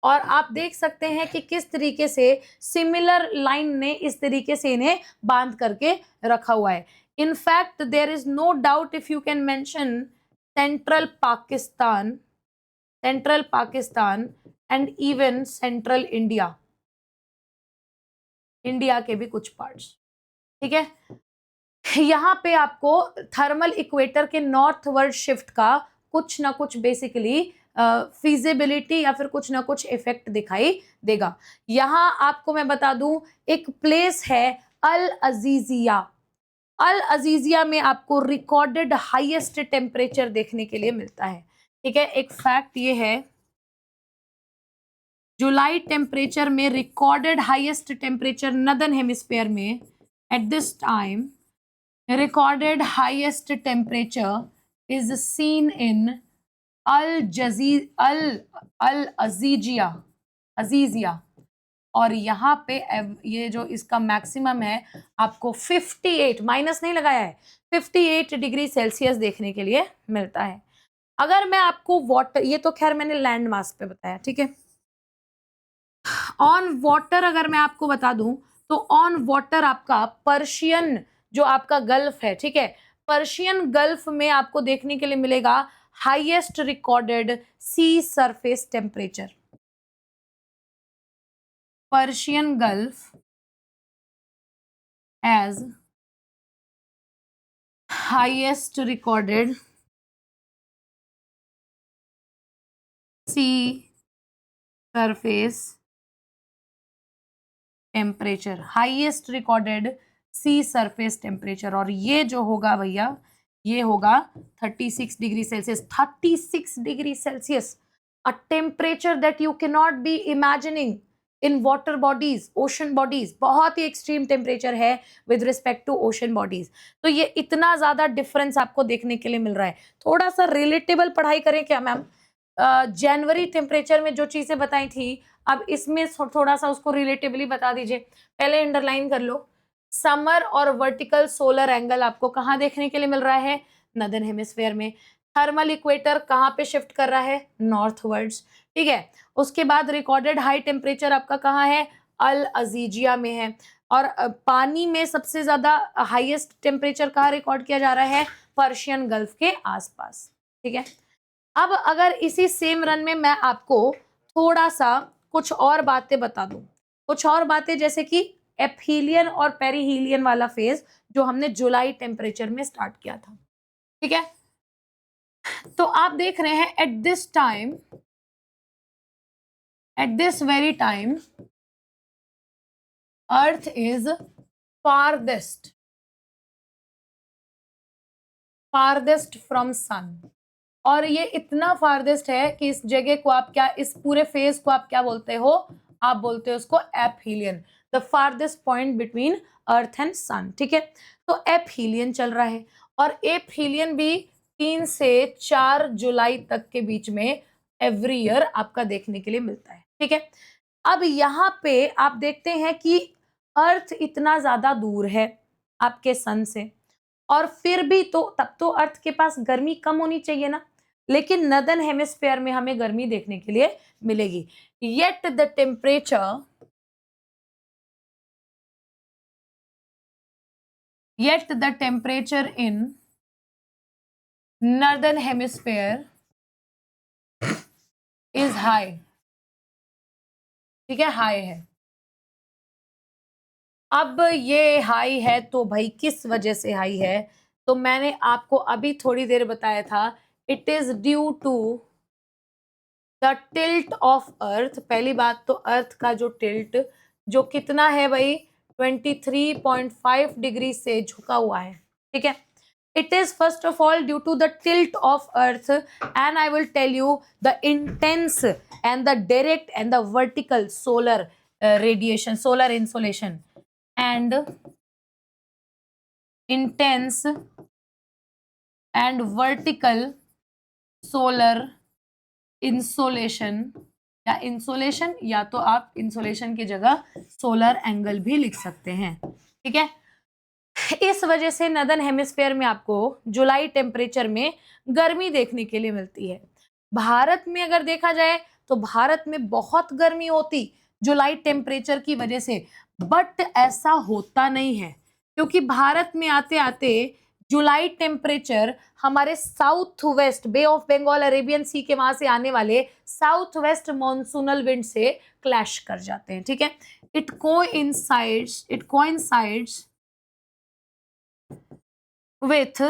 और आप देख सकते हैं कि किस तरीके से सिमिलर लाइन ने इस तरीके से इन्हें बांध करके रखा हुआ है। In fact there is no doubt if you can mention central Pakistan, central Pakistan and even central India, India के भी कुछ पार्ट्स। ठीक है, यहाँ पे आपको थर्मल इक्वेटर के नॉर्थवर्ड शिफ्ट का कुछ ना कुछ बेसिकली फिजिबिलिटी या फिर कुछ ना कुछ इफेक्ट दिखाई देगा। यहाँ आपको मैं बता दूं एक प्लेस है अल अजीजिया, अल अजीजिया में आपको रिकॉर्डेड हाईएस्ट टेम्परेचर देखने के लिए मिलता है। ठीक है, एक फैक्ट ये है, जुलाई टेम्परेचर में recorded highest temperature northern hemisphere में at this time, recorded highest temperature is seen in Al Aziziyah, और यहाँ पे ये जो इसका मैक्सिमम है आपको 58, माइनस नहीं लगाया है, 58 डिग्री सेल्सियस देखने के लिए मिलता है। अगर मैं आपको वाटर, ये तो खैर मैंने लैंड मास पे बताया, ठीक है, ऑन वाटर अगर मैं आपको बता दूं तो ऑन वाटर आपका पर्शियन जो आपका गल्फ है, ठीक है, पर्शियन गल्फ में आपको देखने के लिए मिलेगा highest recorded sea surface temperature. Persian Gulf as highest recorded sea surface temperature, highest recorded sea surface temperature, और ये जो होगा भैया ये होगा 36 degree Celsius. 36 degree Celsius, a temperature that you can not be imagining in water bodies, ocean bodies. बहुत ही extreme temperature है with respect to ocean bodies. तो ये इतना ज्यादा डिफरेंस आपको देखने के लिए मिल रहा है। थोड़ा सा रिलेटेबल पढ़ाई करें क्या मैम? जनवरी टेम्परेचर में जो चीजें बताई थी, अब इसमें थोड़ा सा उसको रिलेटिवली बता दीजिए। पहले अंडरलाइन कर लो, समर और वर्टिकल सोलर एंगल आपको कहाँ देखने के लिए मिल रहा है? नॉर्दर्न हेमिस्फीयर में। थर्मल इक्वेटर कहाँ पे शिफ्ट कर रहा है? नॉर्थवर्ड्स। ठीक है, उसके बाद रिकॉर्डेड हाई टेम्परेचर आपका कहाँ है? अल अजीजिया में है। और पानी में सबसे ज्यादा हाईएस्ट टेम्परेचर कहाँ रिकॉर्ड किया जा रहा है? पर्शियन गल्फ के आसपास। ठीक है, अब अगर इसी सेम रन में मैं आपको थोड़ा सा कुछ और बातें बता दूं, कुछ और बातें जैसे कि एपहीलियन और पेरिहीलियन वाला फेज जो हमने जुलाई टेम्परेचर में स्टार्ट किया था। ठीक है, तो आप देख रहे हैं at this time, at this very time earth is farthest from sun. और ये इतना फारदेस्ट है कि इस जगह को आप क्या, इस पूरे फेज को आप क्या बोलते हो? आप बोलते हो उसको aphelion, the farthest point between earth and sun. ठीक है, तो एपहीलियन चल रहा है, और एपहीलियन भी 3 से 4 जुलाई तक के बीच में एवरी ईयर आपका देखने के लिए मिलता है। ठीक है, अब यहाँ पे आप देखते हैं कि अर्थ इतना ज्यादा दूर है आपके सन से, और फिर भी तो तब तो अर्थ के पास गर्मी कम होनी चाहिए ना, लेकिन नॉर्दर्न हेमिस्फीयर में हमें गर्मी देखने के लिए मिलेगी। Yet the temperature in northern hemisphere is high. ठीक है, हाई है। अब ये हाई है तो भाई किस वजह से हाई है? तो मैंने आपको अभी थोड़ी देर बताया था, it is due to the tilt of earth. पहली बात तो अर्थ का जो टिल्ट, जो कितना है भाई? 23.5 डिग्री से झुका हुआ है। ठीक है, it is first of all due to the tilt of earth, and I will tell you the intense and the direct and the vertical solar radiation, solar insolation, and intense and vertical solar insolation, या insolation, या तो आप insolation की जगह solar angle भी लिख सकते हैं। ठीक है, इस वजह से नॉर्दर्न हेमिस्फीयर में आपको जुलाई टेम्परेचर में गर्मी देखने के लिए मिलती है। भारत में अगर देखा जाए तो भारत में बहुत गर्मी होती जुलाई टेम्परेचर की वजह से, बट ऐसा होता नहीं है, क्योंकि भारत में आते आते जुलाई टेम्परेचर हमारे south west, bay of Bengal, Arabian sea के वहां से आने वाले साउथ वेस्ट मॉनसूनल विंड से क्लैश कर जाते हैं। ठीक है, it coincides with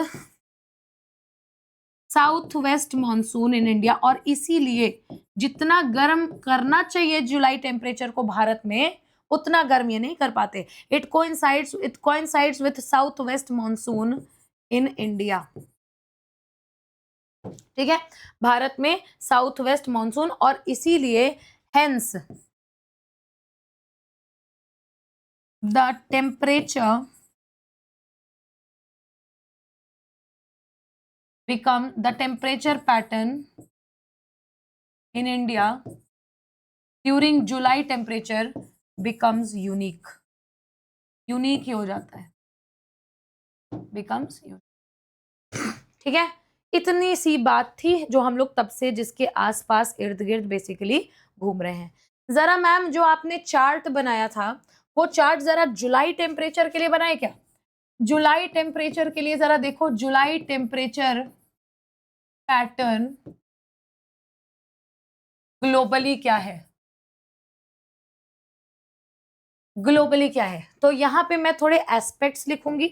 south west monsoon in India, और इसीलिए जितना गर्म करना चाहिए जुलाई टेम्परेचर को भारत में, उतना गर्म ये नहीं कर पाते। It coincides with south west monsoon in India. ठीक है, भारत में साउथ वेस्ट मानसून, और इसीलिए hence the temperature become the temperature pattern in India during July temperature becomes unique ही हो जाता है, becomes unique। ठीक है, इतनी सी बात थी जो हम लोग तब से जिसके आसपास इर्द गिर्द बेसिकली घूम रहे हैं। जरा मैम जो आपने चार्ट बनाया था, वो चार्ट जरा जुलाई टेम्परेचर के लिए बनाए क्या? जुलाई टेम्परेचर के लिए जरा देखो, जुलाई टेम्परेचर पैटर्न ग्लोबली क्या है? ग्लोबली क्या है? तो यहाँ पे मैं थोड़े एस्पेक्ट्स लिखूंगी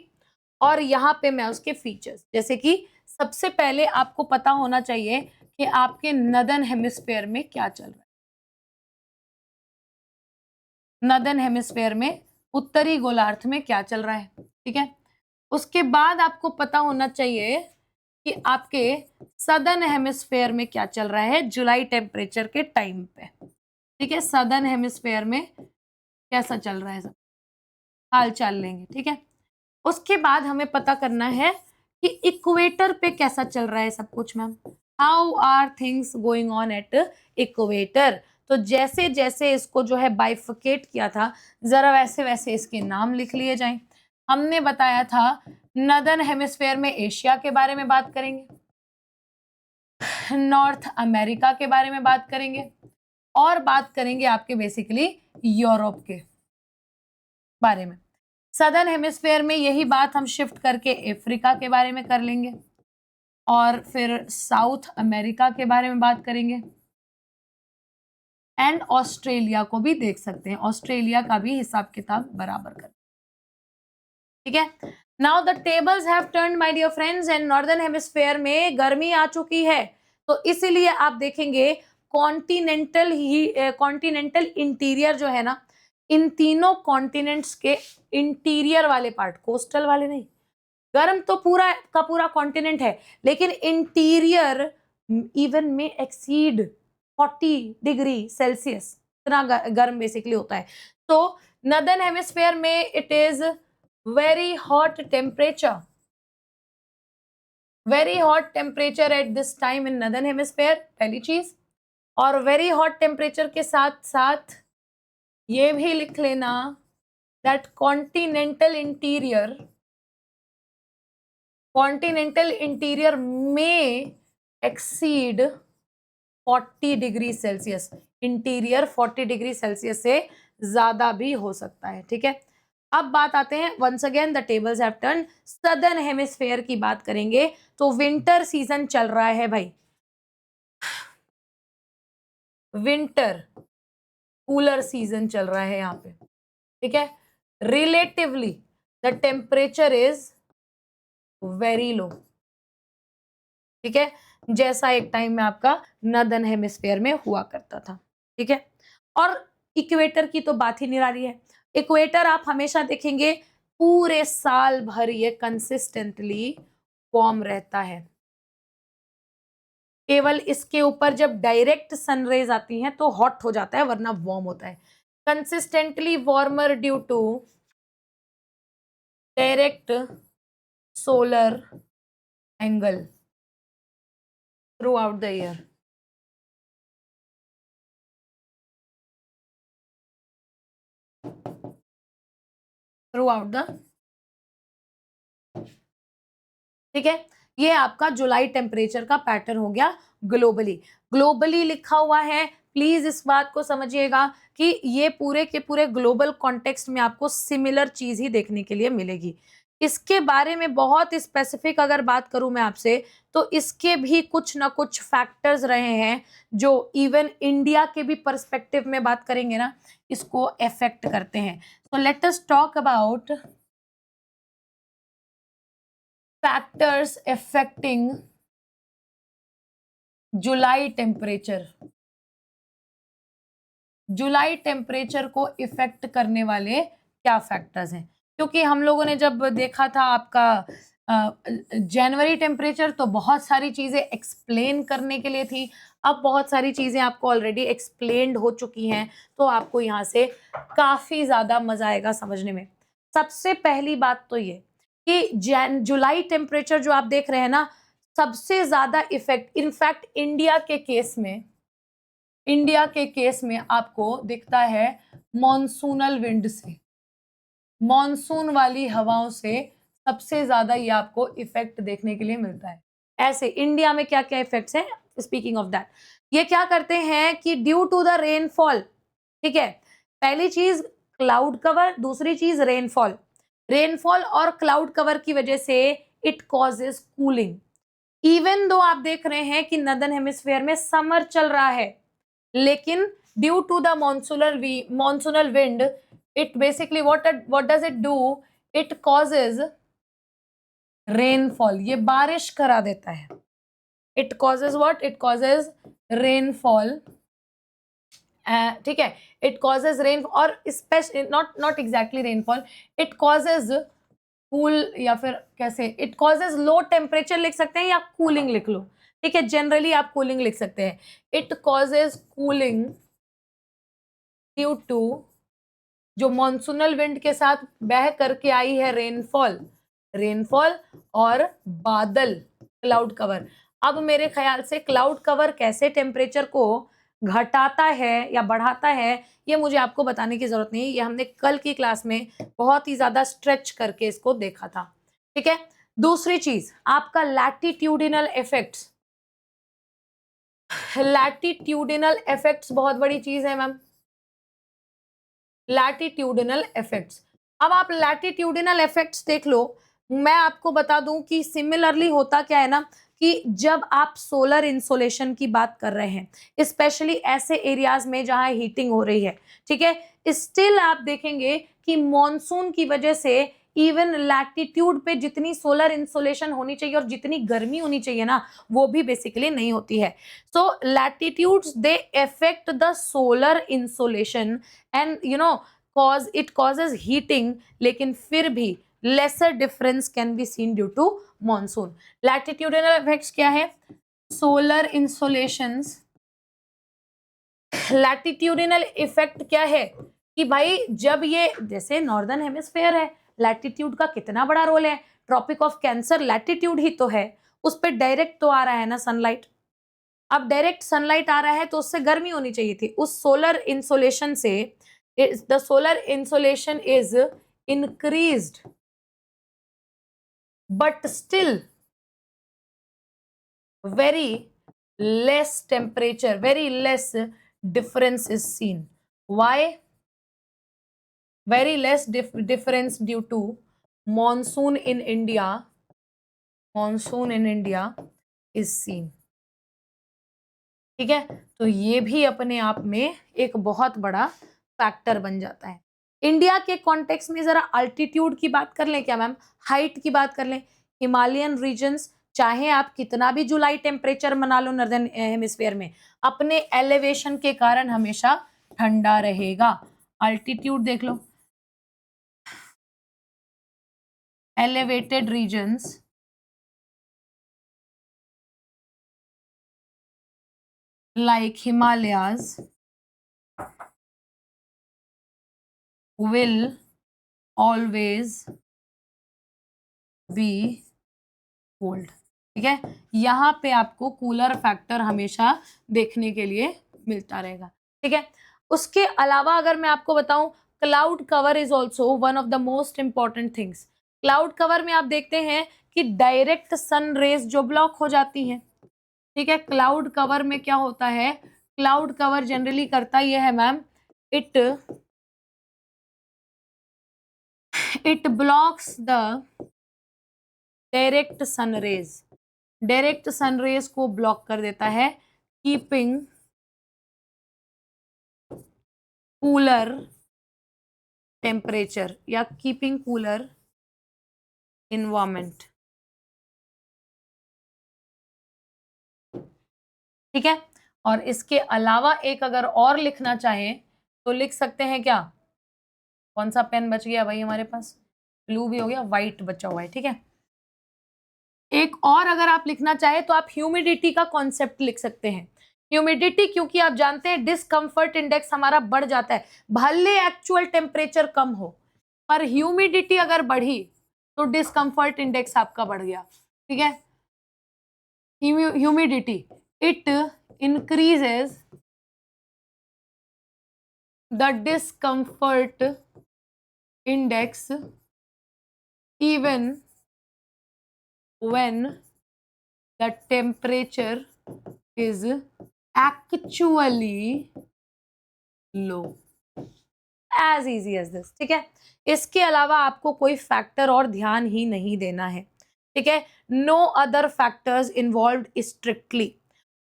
और यहाँ पे मैं उसके फीचर्स, जैसे कि सबसे पहले आपको पता होना चाहिए कि आपके नदर्न हेमिस्फेयर में क्या चल रहा है। नदर्न हेमिस्फेयर में, उत्तरी गोलार्ध में क्या चल रहा है, ठीक है। उसके बाद आपको पता होना चाहिए कि आपके सदर्न हेमिस्फेयर में क्या चल रहा है जुलाई टेम्परेचर के टाइम पे, ठीक है। सदर्न हेमिस्फेयर में कैसा चल रहा है, सब हाल चाल लेंगे, ठीक है। उसके बाद हमें पता करना है कि इक्वेटर पे कैसा चल रहा है सब कुछ। Ma'am, how are things going on at equator. तो जैसे जैसे इसको जो है बाइफिकेट किया था, जरा वैसे वैसे इसके नाम लिख लिए जाएं। हमने बताया था नदर्न हेमिस्फेयर में एशिया के बारे में बात करेंगे, नॉर्थ अमेरिका के बारे में बात करेंगे, और बात करेंगे आपके बेसिकली यूरोप के बारे में। सदर्न हेमिस्फेयर में यही बात हम शिफ्ट करके अफ्रीका के बारे में कर लेंगे, और फिर साउथ अमेरिका के बारे में बात करेंगे, एंड ऑस्ट्रेलिया को भी देख सकते हैं, ऑस्ट्रेलिया का भी हिसाब किताब बराबर कर, ठीक है। Now the tables have turned my dear friends, and northern hemisphere में गर्मी आ चुकी है, तो इसीलिए आप देखेंगे कॉन्टिनेंटल इंटीरियर जो है ना, इन तीनों कॉन्टिनेंट्स के इंटीरियर वाले पार्ट, कोस्टल वाले नहीं, गर्म तो पूरा का पूरा कॉन्टिनेंट है, लेकिन इंटीरियर इवन में एक्सीड 40 डिग्री सेल्सियस, इतना गर्म बेसिकली होता है। तो नदर्न हेमिस्फेयर में it is very hot temperature, very hot temperature at this time in northern hemisphere, पहली चीज। और वेरी हॉट टेम्परेचर के साथ साथ ये भी लिख लेना दैट कॉन्टिनेंटल इंटीरियर में exceed 40 degree Celsius, interior 40 degree Celsius से ज्यादा भी हो सकता है, ठीक है। अब बात आते हैं, once again the tables have turn, southern hemisphere की बात करेंगे तो विंटर सीजन चल रहा है भाई, विंटर कूलर सीजन चल रहा है यहाँ पे, ठीक है। Relatively the temperature is very low, ठीक है, जैसा एक टाइम में आपका नदर्न हेमिस्फेयर में हुआ करता था, ठीक है। और इक्वेटर की तो बात ही निराली है। इक्वेटर आप हमेशा देखेंगे पूरे साल भर ये कंसिस्टेंटली वार्म रहता है, केवल इसके ऊपर जब डायरेक्ट सनरेज आती हैं तो हॉट हो जाता है, वरना वार्म होता है। Consistently warmer due to direct solar angle throughout the year, throughout the, ठीक है। ये आपका जुलाई टेम्परेचर का पैटर्न हो गया ग्लोबली। ग्लोबली लिखा हुआ है, प्लीज इस बात को समझिएगा कि ये पूरे के पूरे ग्लोबल कॉन्टेक्स्ट में आपको सिमिलर चीज ही देखने के लिए मिलेगी। इसके बारे में बहुत स्पेसिफिक अगर बात करूं मैं आपसे, तो इसके भी कुछ ना कुछ फैक्टर्स रहे हैं जो इवन इंडिया के भी पर्सपेक्टिव में बात करेंगे ना, इसको अफेक्ट करते हैं। So let us talk about factors affecting July temperature. July temperature को इफेक्ट करने वाले क्या फैक्टर्स हैं, क्योंकि हम लोगों ने जब देखा था आपका जनवरी टेम्परेचर, तो बहुत सारी चीजें एक्सप्लेन करने के लिए थी। अब बहुत सारी चीजें आपको ऑलरेडी एक्सप्लेन्ड हो चुकी हैं, तो आपको यहाँ से काफी ज्यादा मजा आएगा समझने में। सबसे पहली बात तो ये कि जुलाई टेम्परेचर जो आप देख रहे हैं ना, सबसे ज्यादा इफेक्ट इनफैक्ट इंडिया के केस में आपको दिखता है मॉनसूनल विंड से, मॉनसून वाली हवाओं से सबसे ज्यादा ये आपको इफेक्ट देखने के लिए मिलता है। ऐसे इंडिया में क्या क्या इफेक्ट्स हैं, स्पीकिंग ऑफ दैट, ये क्या करते हैं कि ड्यू टू द रेनफॉल, ठीक है, पहली चीज क्लाउड कवर, दूसरी चीज रेनफॉल। रेनफॉल और क्लाउड कवर की वजह से it causes cooling. Even though आप देख रहे हैं कि नदर्न हेमिस्फेयर में समर चल रहा है, लेकिन due to the monsoonal wind, it basically what does it do, it causes rainfall, ये बारिश करा देता है। It causes what? It causes rainfall, ठीक है, इट कॉजेज रेन, और specially not exactly rainfall, it causes cool, या फिर कैसे, इट कॉजेज लो टेम्परेचर लिख सकते हैं या कूलिंग लिख लो, ठीक है, जनरली आप कूलिंग लिख सकते हैं। It causes cooling due to, जो मॉनसूनल विंड के साथ बह करके आई है रेनफॉल, रेनफॉल और बादल, क्लाउड कवर। अब मेरे ख्याल से क्लाउड कवर कैसे टेम्परेचर को घटाता है या बढ़ाता है, ये मुझे आपको बताने की जरूरत नहीं, ये हमने कल की क्लास में बहुत ही ज्यादा स्ट्रेच करके इसको देखा था, ठीक है। दूसरी चीज आपका लैटिट्यूडिनल इफेक्ट्स, लैटिट्यूडिनल इफेक्ट्स बहुत बड़ी चीज है मैम, लैटिट्यूडिनल इफेक्ट्स। अब आप लैटिट्यूडिनल इफेक्ट्स देख लो, मैं आपको बता दूं कि सिमिलरली होता क्या है ना, कि जब आप सोलर इंसोलेशन की बात कर रहे हैं, स्पेशली ऐसे एरियाज में जहां हीटिंग हो रही है, ठीक है, स्टिल आप देखेंगे कि मॉनसून की वजह से इवन लैटिट्यूड पे जितनी सोलर इंसोलेशन होनी चाहिए और जितनी गर्मी होनी चाहिए ना, वो भी बेसिकली नहीं होती है। So latitudes they affect the solar insolation and cause it causes heating, लेकिन फिर भी lesser difference can be seen due to monsoon. Latitudinal effects क्या है? solar insolations, लैटिट्यूडिनल इफेक्ट क्या है कि भाई जब ये, जैसे नॉर्दर्न हेमिस्फेयर है, लैटिट्यूड का कितना बड़ा रोल है, ट्रॉपिक ऑफ कैंसर लैटिट्यूड ही तो है, उस पर डायरेक्ट तो आ रहा है ना सनलाइट। अब डायरेक्ट सनलाइट आ रहा है तो उससे गर्मी होनी चाहिए थी, उस सोलर इंसोलेशन से the solar insolation is increased, but still very less temperature, very less difference is seen. Why? Very less difference due to monsoon in India, monsoon in India is seen, ठीक है। तो ये भी अपने आप में एक बहुत बड़ा फैक्टर बन जाता है। इंडिया के कॉन्टेक्स्ट में जरा अल्टीट्यूड की बात कर लें क्या मैम, हाइट की बात कर लें। हिमालयन रीजन्स, चाहे आप कितना भी जुलाई टेम्परेचर मना लो नॉर्दर्न हेमिस्फीयर में, अपने एलिवेशन के कारण हमेशा ठंडा रहेगा। अल्टीट्यूड देख लो, elevated regions like Himalayas will always be cold, ठीक है। यहाँ पे आपको कूलर फैक्टर हमेशा देखने के लिए मिलता रहेगा, ठीक है। उसके अलावा अगर मैं आपको बताऊं, cloud cover is also one of the most important things. Cloud cover में आप देखते हैं कि डायरेक्ट सन रेज जो ब्लॉक हो जाती है, ठीक है। क्लाउड कवर में क्या होता है, क्लाउड कवर जनरली करता यह है ma'am, it blocks the direct sun rays, direct sun rays को ब्लॉक कर देता है, कीपिंग कूलर टेम्परेचर या कीपिंग कूलर इन्वायरमेंट, ठीक है। और इसके अलावा एक अगर और लिखना चाहे तो लिख सकते हैं क्या, कौन सा पेन बच गया भाई हमारे पास, ब्लू भी हो गया, व्हाइट बचा हुआ है, ठीक है। एक और अगर आप लिखना चाहे तो आप ह्यूमिडिटी का कॉन्सेप्ट लिख सकते हैं। ह्यूमिडिटी, क्योंकि आप जानते हैं डिस्कम्फर्ट इंडेक्स हमारा बढ़ जाता है, भले एक्चुअल टेम्परेचर कम हो, पर ह्यूमिडिटी अगर बढ़ी तो डिस्कम्फर्ट इंडेक्स आपका बढ़ गया, ठीक है। Humidity, it increases the discomfort index even when the temperature is actually low, as easy as this, ठीक है। इसके अलावा आपको कोई फैक्टर और ध्यान ही नहीं देना है, ठीक है। No other factors involved strictly.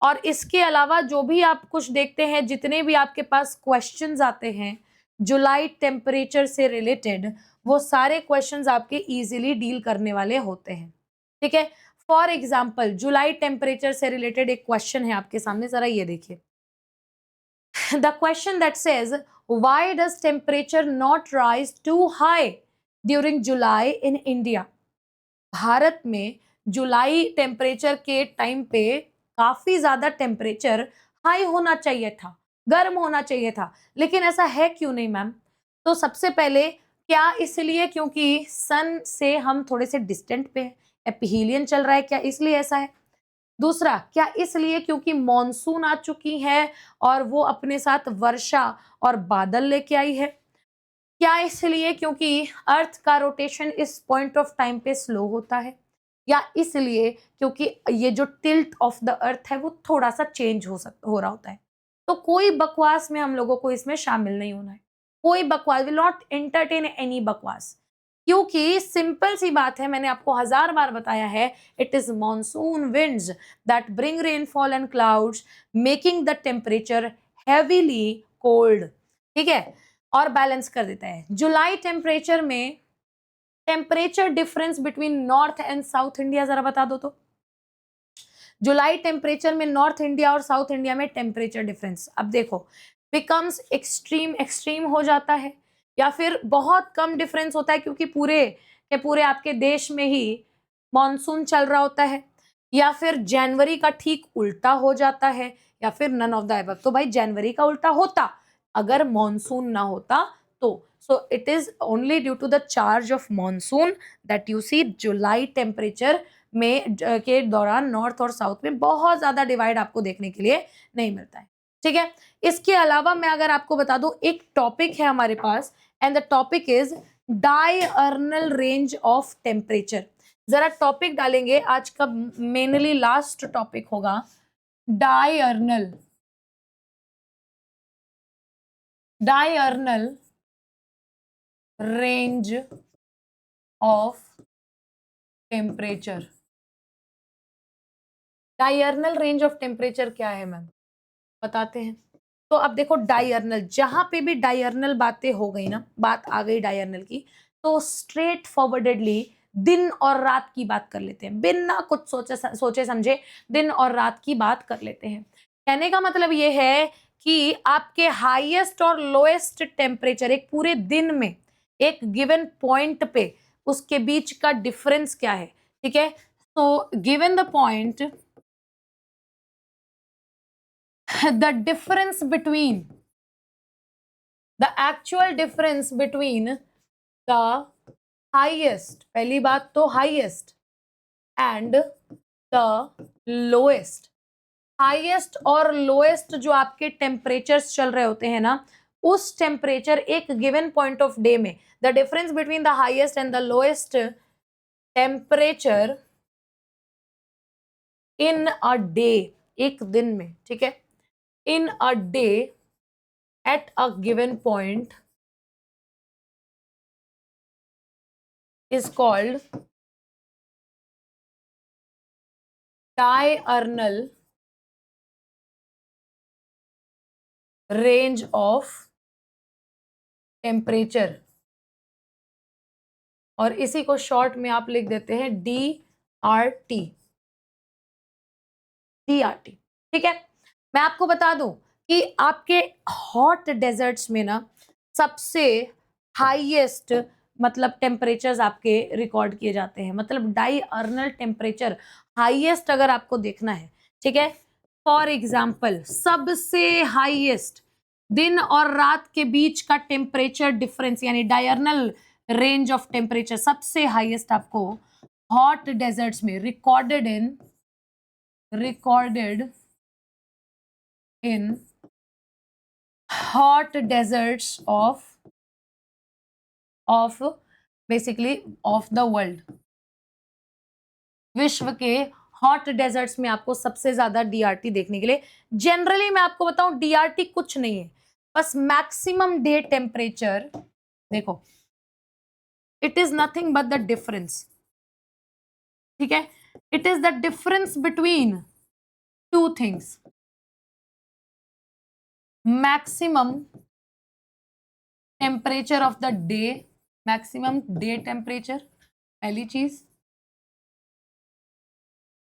और इसके अलावा जो भी आप कुछ देखते हैं, जितने भी आपके पास क्वेश्चंस आते हैं जुलाई टेम्परेचर से रिलेटेड, वो सारे क्वेश्चंस आपके इजीली डील करने वाले होते हैं, ठीक है। फॉर एग्जाम्पल जुलाई टेम्परेचर से रिलेटेड एक क्वेश्चन है आपके सामने, जरा ये देखिए। The question that says why does temperature not rise to high during July in India. भारत में जुलाई टेम्परेचर के टाइम पे काफी ज्यादा टेम्परेचर हाई होना चाहिए था, गर्म होना चाहिए था, लेकिन ऐसा है क्यों नहीं मैम? तो सबसे पहले क्या इसलिए क्योंकि सन से हम थोड़े से डिस्टेंट पे हैं, एपिहीलियन चल रहा है, क्या इसलिए ऐसा है? दूसरा, क्या इसलिए क्योंकि मॉनसून आ चुकी है और वो अपने साथ वर्षा और बादल लेके आई है? क्या इसलिए क्योंकि अर्थ का रोटेशन इस पॉइंट ऑफ टाइम पे स्लो होता है? या इसलिए क्योंकि ये जो टिल्ट ऑफ द अर्थ है वो थोड़ा सा चेंज हो रहा होता है? तो कोई बकवास में हम लोगों को इसमें शामिल नहीं होना है, कोई बकवास, विल नॉट एंटरटेन एनी बकवास, क्योंकि सिंपल सी बात है, मैंने आपको 1000 बार बताया है, it is monsoon winds that bring rainfall and clouds making the temperature heavily cold. ठीक है, और बैलेंस कर देता है। जुलाई टेम्परेचर में temperature difference between north and south India जरा बता दो तो। जुलाई टेम्परेचर में नॉर्थ इंडिया और साउथ इंडिया में टेम्परेचर डिफरेंस, अब देखो, बिकम्स एक्सट्रीम, एक्सट्रीम हो जाता है, या फिर बहुत कम डिफरेंस होता है क्योंकि पूरे के पूरे आपके देश में ही मॉनसून चल रहा होता है, या फिर जनवरी का ठीक उल्टा हो जाता है, या फिर नन ऑफ द अबव। तो भाई जनवरी का उल्टा होता अगर मॉनसून ना होता तो। So it is only due to the charge of monsoon that you see July temperature में के दौरान नॉर्थ और साउथ में बहुत ज्यादा डिवाइड आपको देखने के लिए नहीं मिलता है। ठीक है, इसके अलावा मैं अगर आपको बता दूं, एक टॉपिक है हमारे पास, and the topic is diurnal range of temperature. जरा टॉपिक डालेंगे, आज का मेनली लास्ट टॉपिक होगा diurnal diurnal range of temperature. Diurnal range of temperature क्या है मैम, बताते हैं। तो अब देखो, डायर्नल, जहां पे भी डायर्नल बातें हो गई ना, बात आ गई डायर्नल की, तो स्ट्रेट फॉरवर्डेडली दिन और रात की बात कर लेते हैं, बिना कुछ सोचे समझे दिन और रात की बात कर लेते हैं। कहने का मतलब ये है कि आपके हाईएस्ट और लोएस्ट टेम्परेचर एक पूरे दिन में एक गिवन पॉइंट पे उसके बीच का डिफरेंस क्या है। ठीक है, तो given the point, the difference between the actual difference between the highest, पहली बात तो highest and the lowest, highest और लोएस्ट जो आपके टेम्परेचर्स चल रहे होते हैं ना, उस टेम्परेचर एक गिवन पॉइंट ऑफ डे में, the difference between the highest and the lowest temperature in a day, एक दिन में, ठीक है, in a day at a given point is called diurnal range of temperature, और इसी को शॉर्ट में आप लिख देते हैं DRT। DRT, ठीक है। मैं आपको बता दूं कि आपके हॉट डेजर्ट्स में ना सबसे हाईएस्ट मतलब टेम्परेचर्स आपके रिकॉर्ड किए जाते हैं, मतलब डायर्नल टेम्परेचर हाईएस्ट अगर आपको देखना है, ठीक है। फॉर एग्जाम्पल, सबसे हाईएस्ट दिन और रात के बीच का टेम्परेचर डिफरेंस यानी डायर्नल रेंज ऑफ टेम्परेचर सबसे हाईएस्ट आपको हॉट डेजर्ट्स में recorded in hot deserts of basically of the world, विश्व के हॉट डेजर्ट्स में आपको सबसे ज्यादा डीआरटी देखने के लिए। जनरली मैं आपको बताऊं, डीआरटी कुछ नहीं है, बस मैक्सिमम डे टेम्परेचर। देखो, it is nothing but the difference, ठीक है, it is the difference between two things, maximum temperature of the day, maximum day temperature पहली चीज,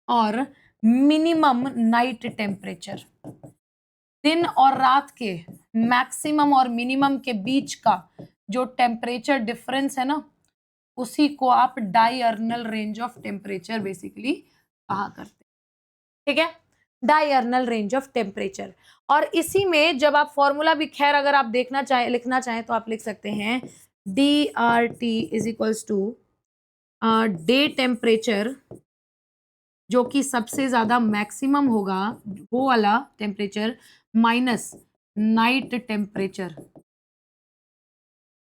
और मिनिमम नाइट टेम्परेचर, दिन और रात के मैक्सिमम और मिनिमम के बीच का जो टेम्परेचर डिफरेंस है ना, उसी को आप diurnal range of temperature basically कहा करते हैं। ठीक है, डायर्नल रेंज ऑफ टेम्परेचर। और इसी में जब आप फॉर्मूला भी खैर अगर आप देखना चाहें, लिखना चाहें तो आप लिख सकते हैं DRT is equals to day temperature, जो कि सबसे ज्यादा मैक्सिमम होगा वो वाला टेम्परेचर, माइनस नाइट टेम्परेचर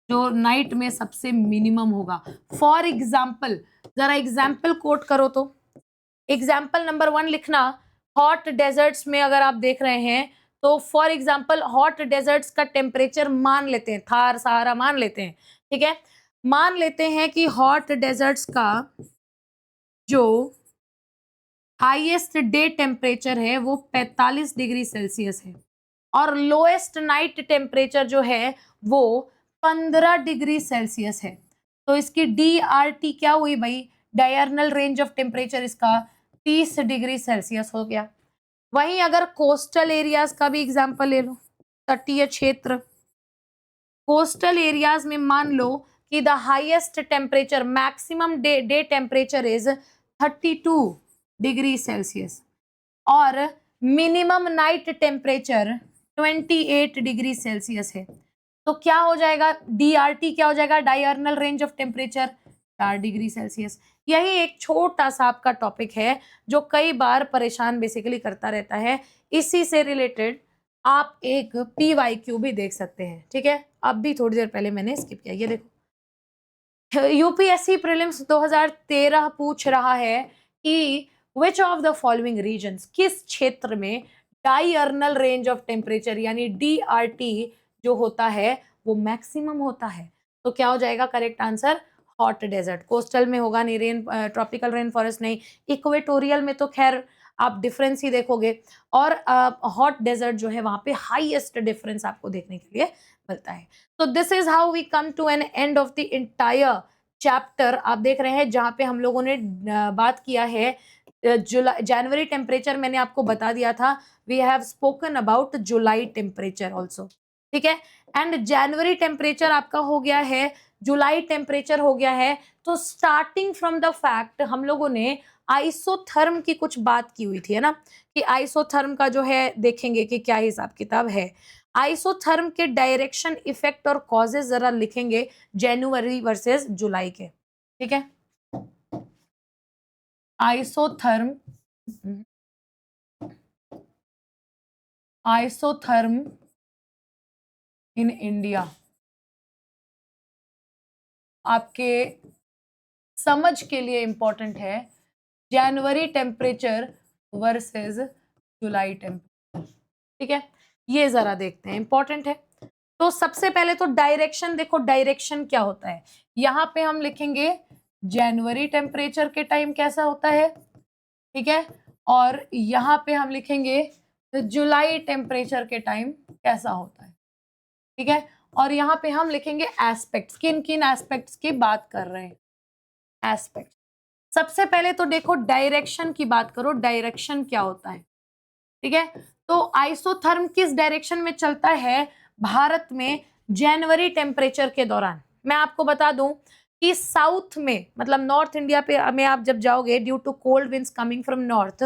जो नाइट में सबसे मिनिमम होगा। फॉर एग्जाम्पल, जरा एग्जाम्पल कोट करो तो एग्जाम्पल नंबर 1 लिखना। हॉट डेजर्ट्स में अगर आप देख रहे हैं तो फॉर एग्जाम्पल हॉट डेजर्ट्स का टेम्परेचर मान लेते हैं, थार सहारा मान लेते हैं, ठीक है, मान लेते हैं कि हॉट डेजर्ट्स का जो हाईएस्ट डे टेम्परेचर है वो 45 डिग्री सेल्सियस है और लोएस्ट नाइट टेम्परेचर जो है वो 15 डिग्री सेल्सियस है। तो इसकी DRT क्या हुई भाई, डायर्नल रेंज ऑफ टेम्परेचर इसका 30 डिग्री सेल्सियस हो गया। वहीं अगर कोस्टल एरियाज का भी एग्जांपल ले लो, तटीय क्षेत्र, कोस्टल एरियाज में मान लो कि the highest temperature maximum day temperature is 32 degree Celsius और minimum night temperature 28 degree Celsius है। तो क्या हो जाएगा, DRT क्या हो जाएगा, diurnal range of temperature 4 degree Celsius. यही एक छोटा सा आपका टॉपिक है जो कई बार परेशान बेसिकली करता रहता है। इसी से रिलेटेड आप एक PYQ भी देख सकते हैं। ठीक है, अब भी थोड़ी देर पहले मैंने स्किप किया, ये देखो UPSC प्रीलिम्स 2013 पूछ रहा है कि which of the following reasons, किस क्षेत्र में डायर्नल रेंज ऑफ टेम्परेचर यानी DRT जो होता है वो मैक्सिमम होता है। तो क्या हो जाएगा correct answer, hot desert. Coastal में होगा नहीं, रेन ट्रॉपिकल रेन फॉरेस्ट नहीं, इक्वेटोरियल में तो खैर आप डिफरेंस ही देखोगे, और हॉट डेजर्ट जो है वहां पे हाईएस्ट डिफरेंस आपको देखने के लिए मिलता है। तो this is how we come to an end of the entire chapter. आप देख रहे हैं जहां पे हम लोगों ने बात किया है जुलाई जनवरी टेम्परेचर, मैंने आपको बता दिया था, we have spoken about July temperature also. ठीक है, एंड जनवरी टेम्परेचर आपका हो गया है, जुलाई टेम्परेचर हो गया है। तो स्टार्टिंग फ्रॉम द फैक्ट हम लोगों ने आइसोथर्म की कुछ बात की हुई थी, है ना, कि आइसोथर्म का जो है देखेंगे कि क्या हिसाब किताब है। आइसोथर्म के डायरेक्शन, इफेक्ट और कॉजेज जरा लिखेंगे जनवरी वर्सेस जुलाई के। ठीक है, आइसोथर्म इन इंडिया आपके समझ के लिए इंपॉर्टेंट है, जनवरी टेम्परेचर वर्सेस जुलाई टेम्परेचर। ठीक है, ये जरा देखते हैं, इंपॉर्टेंट है। तो सबसे पहले तो डायरेक्शन देखो, डायरेक्शन क्या होता है, यहां पे हम लिखेंगे जनवरी टेम्परेचर के टाइम कैसा होता है, ठीक है, और यहां पे हम लिखेंगे जुलाई टेम्परेचर के टाइम कैसा होता है। ठीक है, और यहाँ पे हम लिखेंगे एस्पेक्ट्स, किन किन एस्पेक्ट्स की बात कर रहे हैं, एस्पेक्ट। सबसे पहले तो देखो डायरेक्शन की बात करो, डायरेक्शन क्या होता है। ठीक है, तो आइसोथर्म किस डायरेक्शन में चलता है भारत में जनवरी टेम्परेचर के दौरान। मैं आपको बता दूं कि साउथ में, मतलब नॉर्थ इंडिया पे में आप जब जाओगे, due to cold winds coming from north,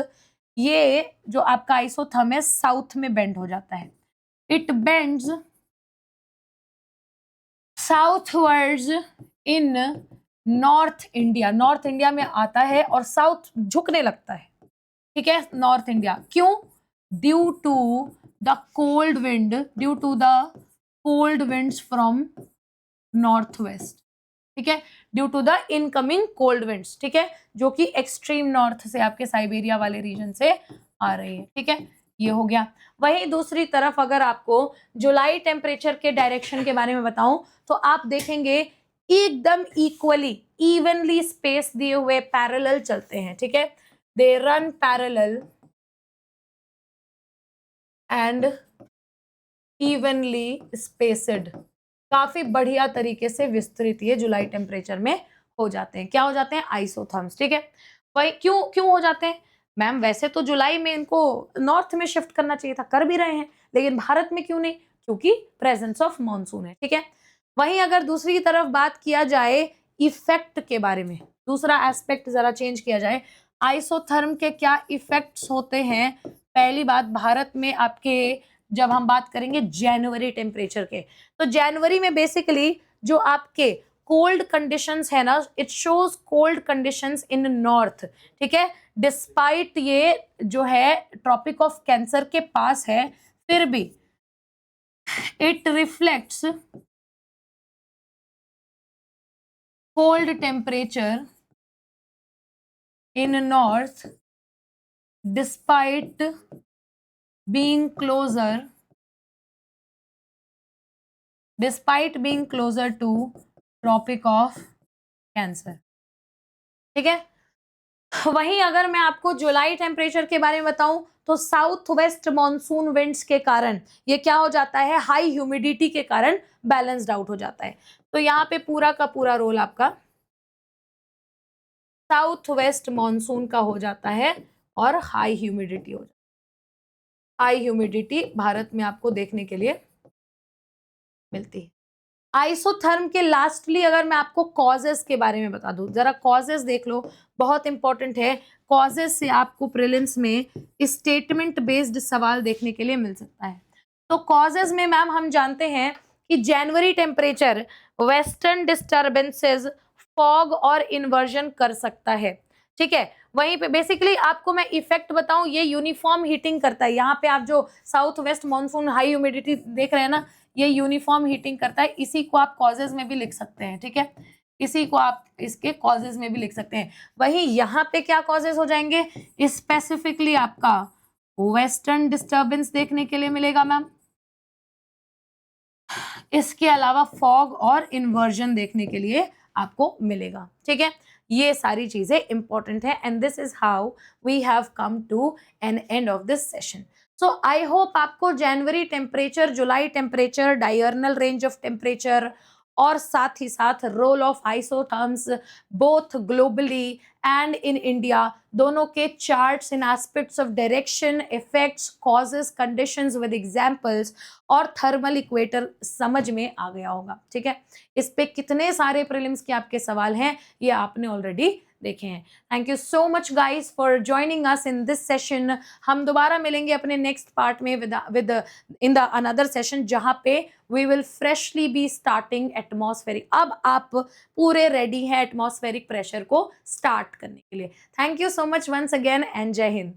ये जो आपका आइसोथर्म है साउथ में बेंड हो जाता है, it bends southwards in north India, north India में आता है और साउथ झुकने लगता है। ठीक है, नॉर्थ इंडिया, क्यों, due to the cold wind, due to the cold winds from north west. ठीक है, due to the incoming cold winds, ठीक है, जो कि एक्सट्रीम नॉर्थ से आपके साइबेरिया वाले रीजन से आ रही है। ठीक है, ये हो गया। वहीं दूसरी तरफ अगर आपको जुलाई टेम्परेचर के डायरेक्शन के बारे में बताऊं तो आप देखेंगे एकदम इक्वली, इवनली स्पेस दिए हुए पैरेलल चलते हैं। ठीक है, they run parallel and evenly spaced, काफी बढ़िया तरीके से विस्तृत ये जुलाई टेम्परेचर में हो जाते हैं। क्या हो जाते हैं, आइसोथर्म्स। ठीक है, वही क्यों क्यों हो जाते हैं, मैम वैसे तो जुलाई में इनको नॉर्थ में शिफ्ट करना चाहिए था, कर भी रहे हैं, लेकिन भारत में क्यों नहीं? क्योंकि प्रेजेंस ऑफ मॉनसून है, ठीक है। वहीं अगर दूसरी तरफ बात किया जाए इफेक्ट के बारे में, दूसरा एस्पेक्ट जरा चेंज किया जाए, आइसोथर्म के क्या इफेक्ट्स होते हैं? पहली बात, भारत में आपके जब हम बात करेंगे जनवरी टेम्परेचर के, तो जनवरी में बेसिकली जो आपके कोल्ड कंडीशंस है ना, it shows cold conditions in north, ठीक है। डिस्पाइट ये जो है ट्रॉपिक ऑफ कैंसर के पास है, फिर भी it reflects cold temperature in north despite being closer to tropic of cancer, ठीक है। वहीं अगर मैं आपको जुलाई टेम्परेचर के बारे में बताऊं तो साउथ वेस्ट मॉनसून विंड्स के कारण ये क्या हो जाता है, हाई ह्यूमिडिटी के कारण बैलेंस्ड आउट हो जाता है। तो यहाँ पे पूरा का पूरा रोल आपका साउथ वेस्ट मॉनसून का हो जाता है और हाई ह्यूमिडिटी हो जाता है। हाई ह्यूमिडिटी भारत में आपको देखने के लिए मिलती है। आइसोथर्म के लास्टली अगर मैं आपको कॉजेस के बारे में बता दूं, जरा कॉजेस देख लो, बहुत इंपॉर्टेंट है। कॉजेस से आपको प्रीलिम्स में स्टेटमेंट बेस्ड सवाल देखने के लिए मिल सकता है। तो कॉजेस में मैम हम जानते हैं कि जनवरी टेम्परेचर वेस्टर्न डिस्टर्बेंसेस, फॉग और इन्वर्जन कर सकता है, ठीक है। वहीं पे बेसिकली आपको मैं इफेक्ट बताऊं, ये यूनिफॉर्म हीटिंग करता है। यहाँ पे आप जो south west monsoon high humidity देख रहे हैं ना, ये यूनिफॉर्म हीटिंग करता है। इसी को आप कॉजेज में भी लिख सकते हैं, ठीक है। इसी को आप इसके कॉजेज में भी लिख सकते हैं। वहीं यहाँ पे क्या कॉजेज हो जाएंगे, स्पेसिफिकली आपका वेस्टर्न डिस्टर्बेंस देखने के लिए मिलेगा मैम। इसके अलावा फॉग और इन्वर्जन देखने के लिए आपको मिलेगा, ठीक है। ये सारी चीजें इंपॉर्टेंट है and this is how we have come to an end of this session. So I hope आपको जनवरी temperature, July temperature, diurnal range of temperature और साथ ही साथ role of isotherms both globally and in India, दोनों के charts in aspects of direction, effects, causes, conditions with examples और thermal equator समझ में आ गया होगा, ठीक है। इस पे कितने सारे प्रीलिम्स के आपके सवाल हैं ये आपने ऑलरेडी देखे हैं। Thank you so much guys for joining us in this session. हम दोबारा मिलेंगे अपने नेक्स्ट पार्ट में with in the another session, जहां पे we will freshly be starting atmospheric. अब आप पूरे रेडी हैं एटमॉस्फेरिक प्रेशर को स्टार्ट करने के लिए। Thank you so much once again and जय हिंद।